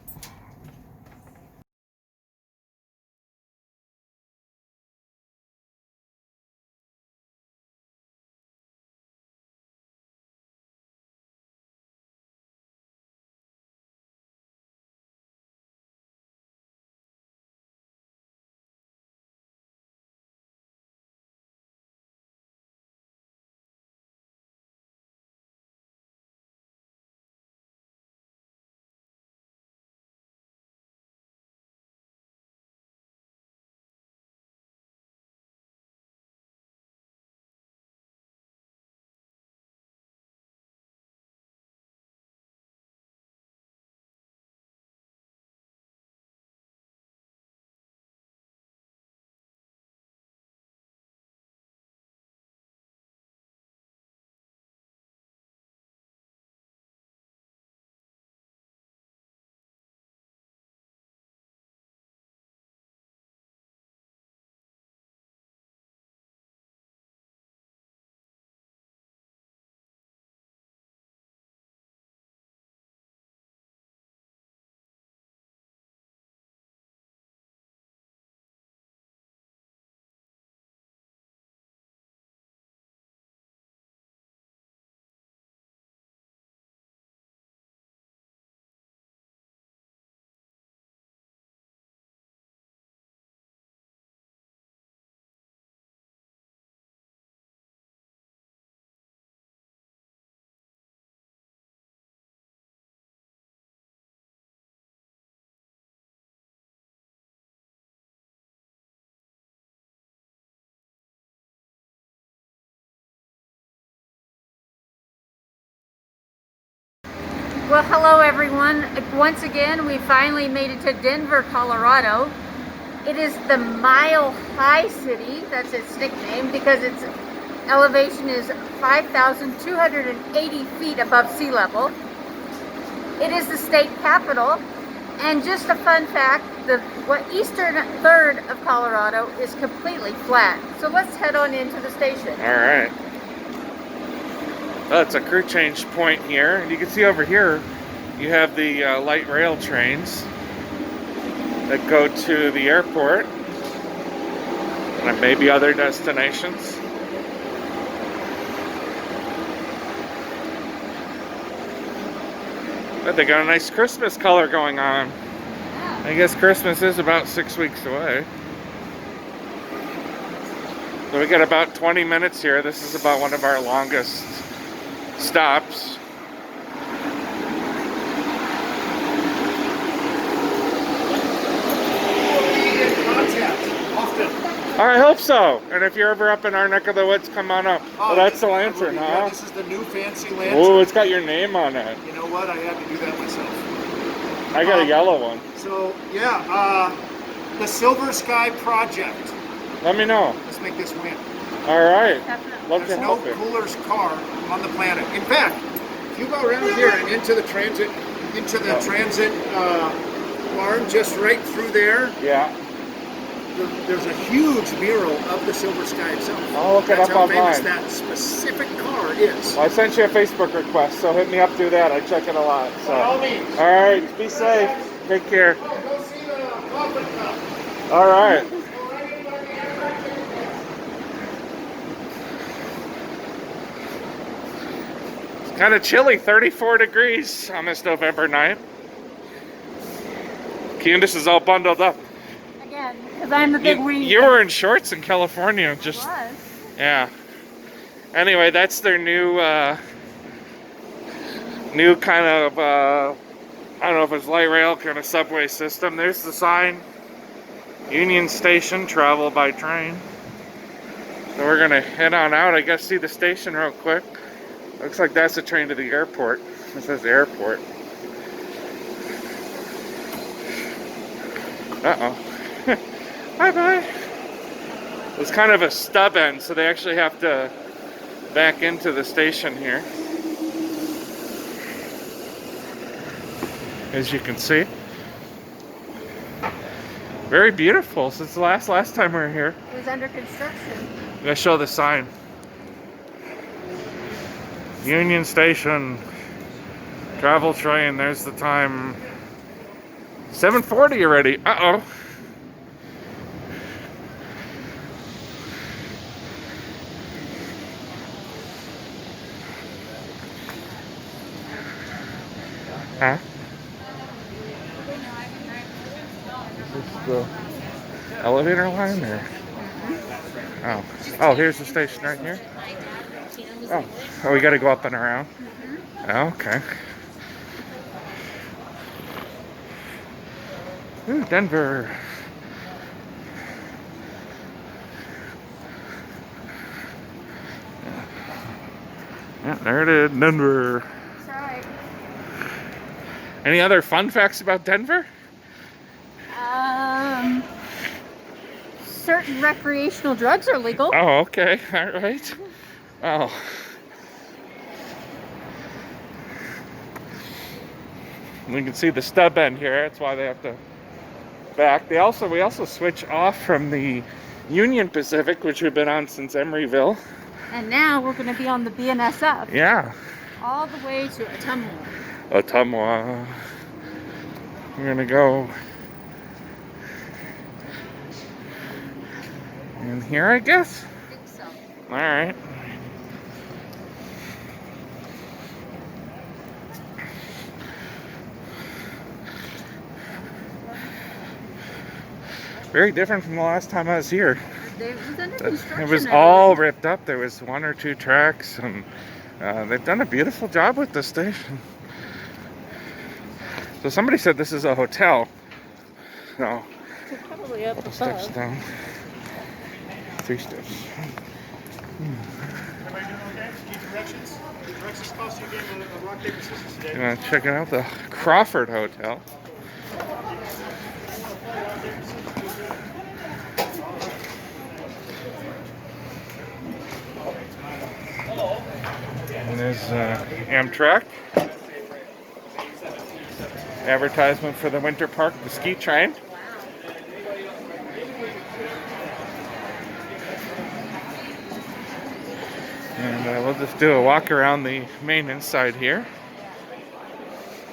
Well, hello everyone. Once again, we finally made it to Denver, Colorado. It is the Mile High City, that's its nickname, because its elevation is 5,280 feet above sea level. It is the state capital, and just a fun fact, the eastern third of Colorado is completely flat. So let's head on into the station. All right. Well, it's a crew change point here, and you can see over here you have the light rail trains that go to the airport and maybe other destinations. But they got a nice Christmas color going on. I guess Christmas is about 6 weeks away. So we got about 20 minutes here. This is about one of our longest stops. I hope so. And if you're ever up in our neck of the woods, come on up. Oh, that's the lantern, huh? Yeah, this is the new fancy lantern. Oh, it's got your name on it. You know what? I had to do that myself. I got a yellow one. So, yeah, The Silver Sky Project. Let me know. Let's make this win. All right. Definitely. Love to There's no help you. cooler car on the planet. In fact, if you go around here and into the transit barn, just right through there, Yeah. there's a huge mural of the Silver Sky itself. I'll look it That's up how famous online. that specific car is. Well, I sent you a Facebook request, so hit me up through that. I check it a lot. So. By all means. All right. Be safe. Take care. Oh, go see the Moffat Cup. All right. It's kind of chilly, 34 degrees on this November night. Candace is all bundled up. Again, because I'm a big reader. You were in shorts in California, just Was. yeah. Anyway, that's their new kind of I don't know if it's light rail kind of subway system. There's the sign. Union Station, travel by train. So we're gonna head on out. I guess see the station real quick. Looks like that's a train to the airport. It says airport. Uh-oh. Bye-bye. It's kind of a stub end, so they actually have to back into the station here. As you can see. Very beautiful since the last time we were here. It was under construction. I'm gonna show the sign. Union Station. Travel train, there's the time. 7:40 already. Uh-oh. Huh? Is this the elevator line or? Oh. Oh, here's the station right here. Oh, we gotta go up and around. Oh, okay. Ooh, Denver. Yeah, there it is, Denver. That's right. Any other fun facts about Denver? Certain recreational drugs are legal. Oh, okay. All right. Oh. We can see the stub end here. That's why they have to back. We also switch off from the Union Pacific, which we've been on since Emeryville. And now we're going to be on the BNSF. Yeah. All the way to Ottumwa. Ottumwa. We're gonna go in here, I guess. I think so. All right. Very different from the last time I was here. It was under construction. It was all ripped up. There was 1 or 2 tracks, and they've done a beautiful job with the station. So somebody said this is a hotel. No. It's probably up Couple steps above. down. 3 steps. Everybody doing okay? Need directions? Directions cost you a game of rock, paper, scissors today. Checking out the Crawford Hotel. And there's Amtrak. Advertisement for the Winter Park, the ski train. And we'll just do a walk around the main inside here.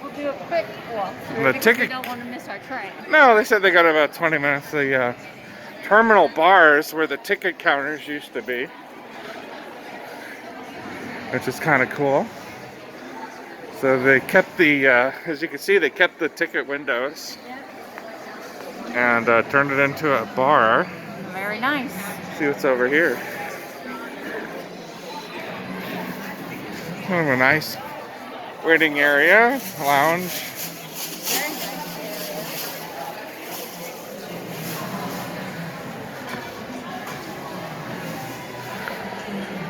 We'll do a quick walk through The because ticket- we don't want to miss our train. No, they said they got about 20 minutes. The terminal bars where the ticket counters used to be, which is kind of cool. So they kept the, as you can see, they kept the ticket windows and turned it into a bar. Very nice. See what's over here. Kind of a nice waiting area, lounge. Very nice.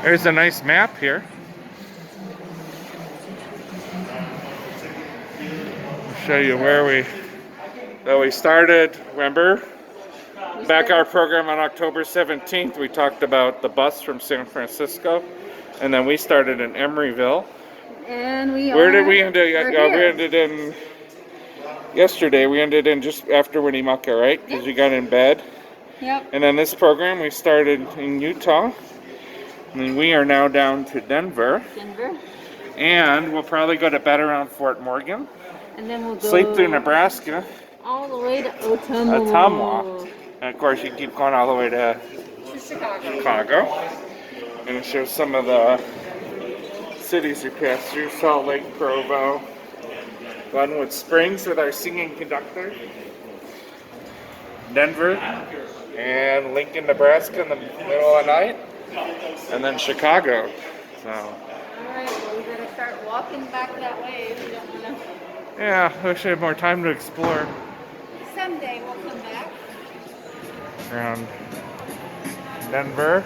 There's a nice map here. I'll show you where we started. Remember, Back our program on October 17th, we talked about the bus from San Francisco, and then we started in Emeryville. And Where did we end? We're We here. ended in yesterday. We ended in just after Winnemucca, right? Because Yep. we got in bed. Yep. And then this program we started in Utah, and then we are now down to Denver. And we'll probably go to bed around Fort Morgan. And then we'll go Sleep through Nebraska. all the way to Ottumwa. Ottumwa. And of course, you keep going all the way to Chicago. And it shows some of the cities we passed through: Salt Lake, Provo, Glenwood Springs with our singing conductor, Denver, and Lincoln, Nebraska in the middle of the night, and then Chicago. So. Alright, well, we better start walking back that way if we don't want to. Yeah, I wish I had more time to explore Someday we'll come back. around Denver.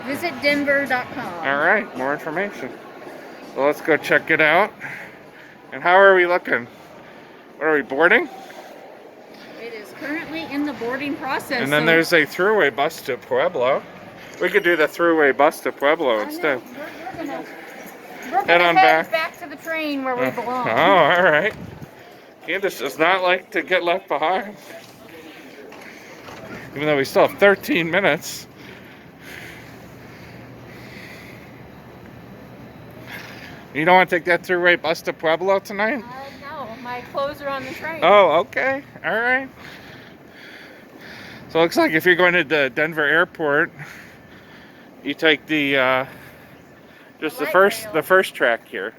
Visit Denver.com. Alright, more information. So let's go check it out. And how are we looking? What are we, boarding? It is currently in the boarding process. And then there's a throughway bus to Pueblo. We could do the throughway bus to Pueblo instead. We're Head gonna on head back. to the train where we belong. Oh, alright. Candace does not like to get left behind. Even though we still have 13 minutes. You don't want to take that throughway bus to Pueblo tonight? No, my clothes are on the train. Oh, okay. Alright. So it looks like if you're going to the Denver airport, you take the just the first track here.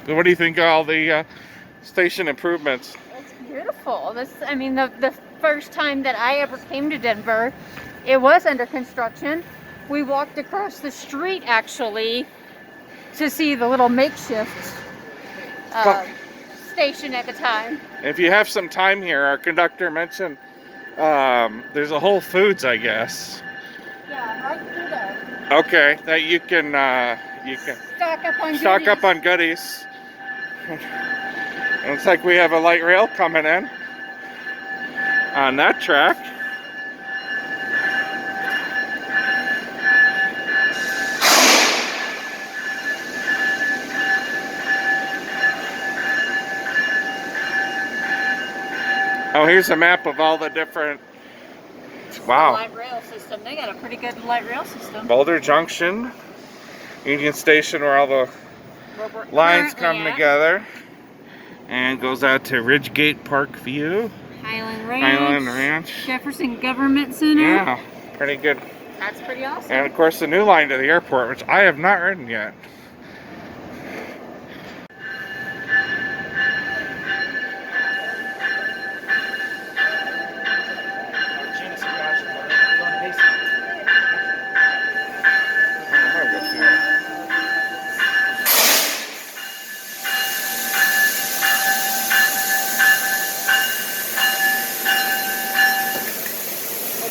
So what do you think of all the station improvements? It's beautiful. I mean, the first time that I ever came to Denver, it was under construction. We walked across the street actually to see the little makeshift station at the time. If you have some time here, our conductor mentioned there's a Whole Foods, I guess. Yeah, right through there. Okay, that you can Stock up on goodies. Looks like we have a light rail coming in on that track. Oh, here's a map of all the different. Wow. Light rail system. They got a pretty good light rail system. Boulder Junction, Union Station, where all the lines come together, and goes out to Ridgegate Park View, Highland Ranch, Jefferson Government Center. Yeah, pretty good. That's pretty awesome. And of course, the new line to the airport, which I have not ridden yet.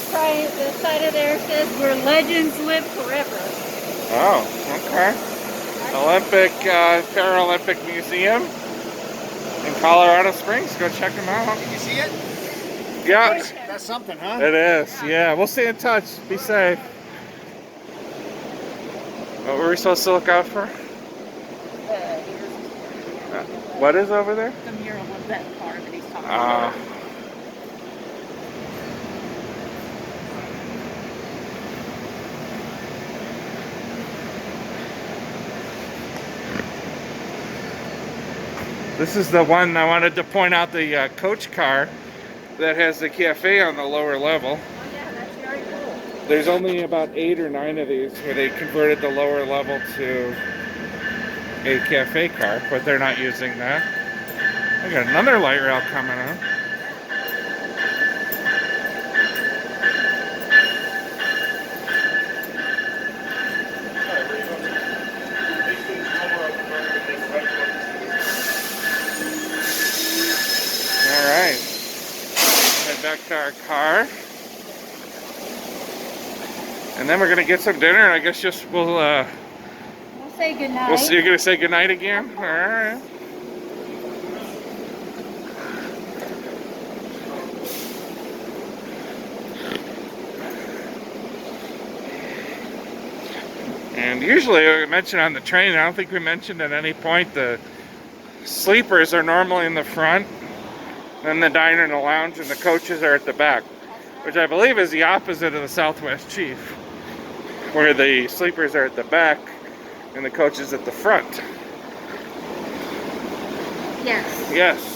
The side of there says where legends live forever. Oh, okay. Olympic Paralympic Museum in Colorado Springs. Go check them out. Can you see it? Yeah, That's something, huh? it is. Yeah, we'll stay in touch. Be safe. What were we supposed to look out for? What is over there? The mural of that car that he's talking about. This is the one I wanted to point out, the coach car that has the cafe on the lower level. Oh yeah, that's very cool. There's only about 8 or 9 of these where they converted the lower level to a cafe car, but they're not using that. I got another light rail coming on. Alright, head back to our car. And then we're gonna get some dinner, and I guess we'll say goodnight. Well, so you're gonna say goodnight again? All right. And usually we mention on the train, I don't think we mentioned at any point, the sleepers are normally in the front, then the diner and the lounge, and the coaches are at the back, which I believe is the opposite of the Southwest Chief, where the sleepers are at the back and the coaches at the front. Yes. Yes.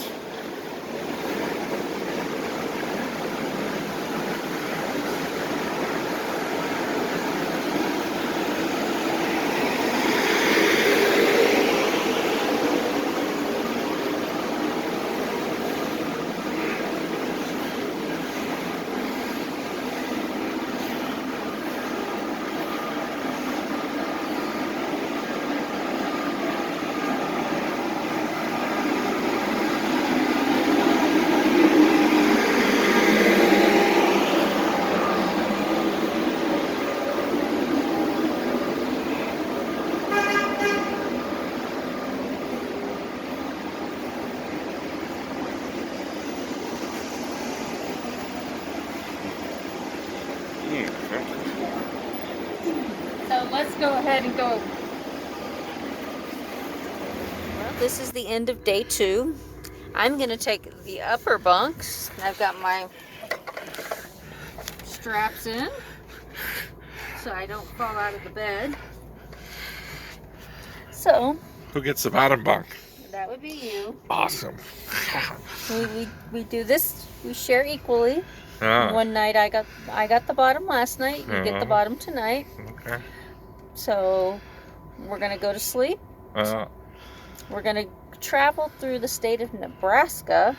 So let's go ahead and go. Well, this is the end of day 2. I'm going to take the upper bunks. I've got my straps in so I don't fall out of the bed. So, Who gets the bottom bunk? that would be you. Awesome. We do this, we share equally. Ah, One night I got the bottom last night, you get the bottom tonight. okay. So, we're going to go to sleep. We're going to travel through the state of Nebraska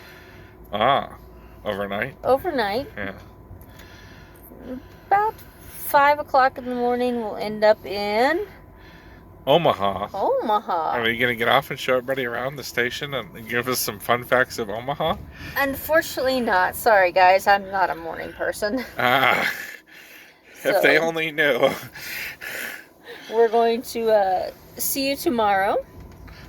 Overnight? overnight. Yeah. About 5 o'clock in the morning, we'll end up in Omaha. Omaha. Are you going to get off and show everybody around the station and give us some fun facts of Omaha? Unfortunately not. Sorry, guys. I'm not a morning person. If they only knew. We're going to see you tomorrow.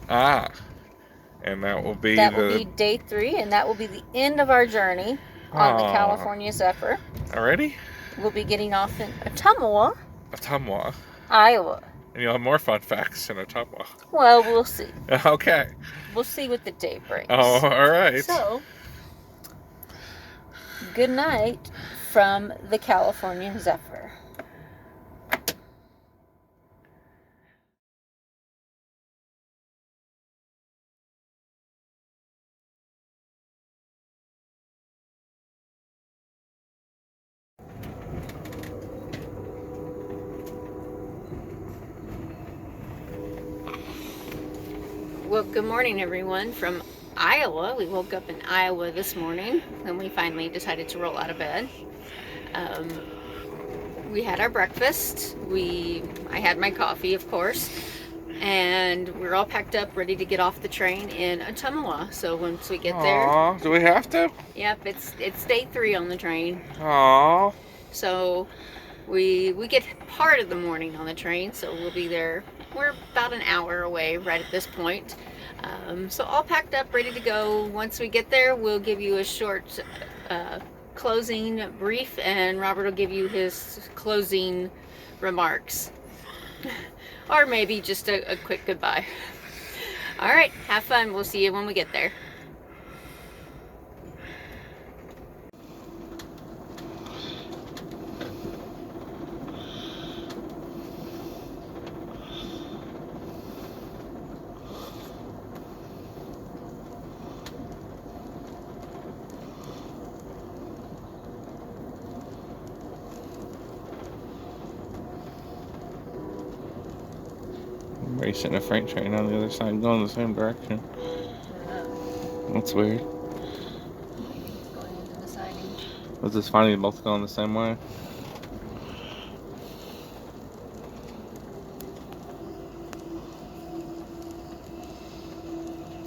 And that will be will be day 3, and that will be the end of our journey on the California Zephyr. Already? We'll be getting off in Ottumwa, Iowa. And you'll have more fun facts in Ottumwa. Well, we'll see. Okay. We'll see what the day brings. Oh, all right. So, good night from the California Zephyr. Well, good morning, everyone, from Iowa. We woke up in Iowa this morning, and we finally decided to roll out of bed. We had our breakfast. I had my coffee, of course, and we're all packed up, ready to get off the train in Ottumwa. So once we get there, do we have to? Yep, it's day 3 on the train. Aww. So we get part of the morning on the train, so we'll be there. We're about an hour away right at this point. So all packed up, ready to go. Once we get there, we'll give you a short closing brief, and Robert will give you his closing remarks. Or maybe just a quick goodbye. All right, have fun. We'll see you when we get there. Racing a freight train on the other side, going the same direction. That's weird. Going into the siding. Was this funny? Both going the same way?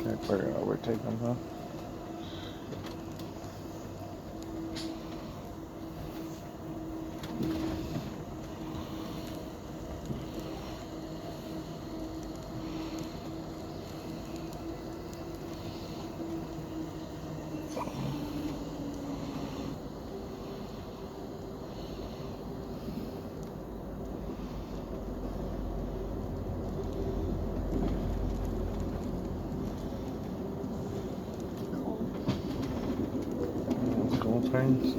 Okay, we're overtaking them, huh? trains.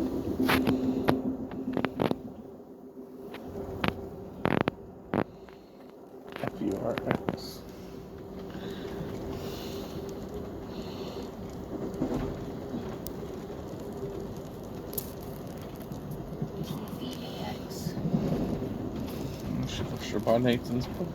FURX. Sure bought Nathan's book.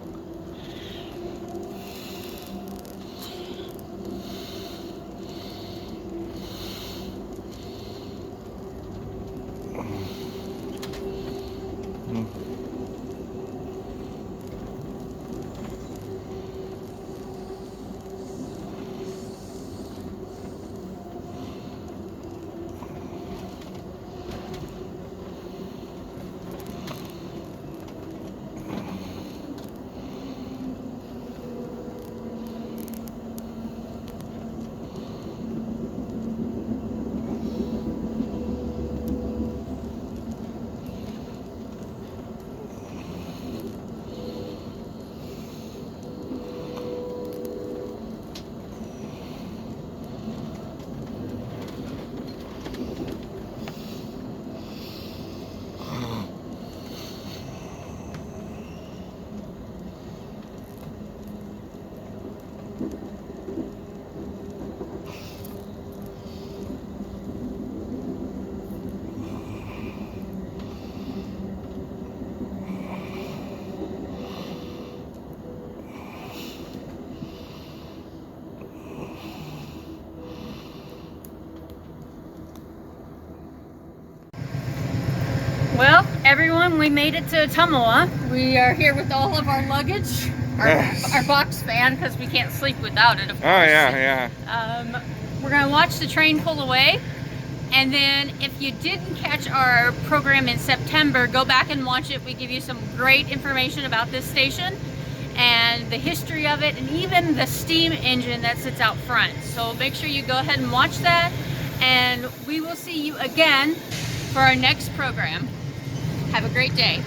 Well, everyone, we made it to Ottumwa. We are here with all of our luggage, our box fan, because we can't sleep without it, of course. Oh, yeah. We're going to watch the train pull away. And then if you didn't catch our program in September, go back and watch it. We give you some great information about this station and the history of it, and even the steam engine that sits out front. So make sure you go ahead and watch that. And we will see you again for our next program. Have a great day.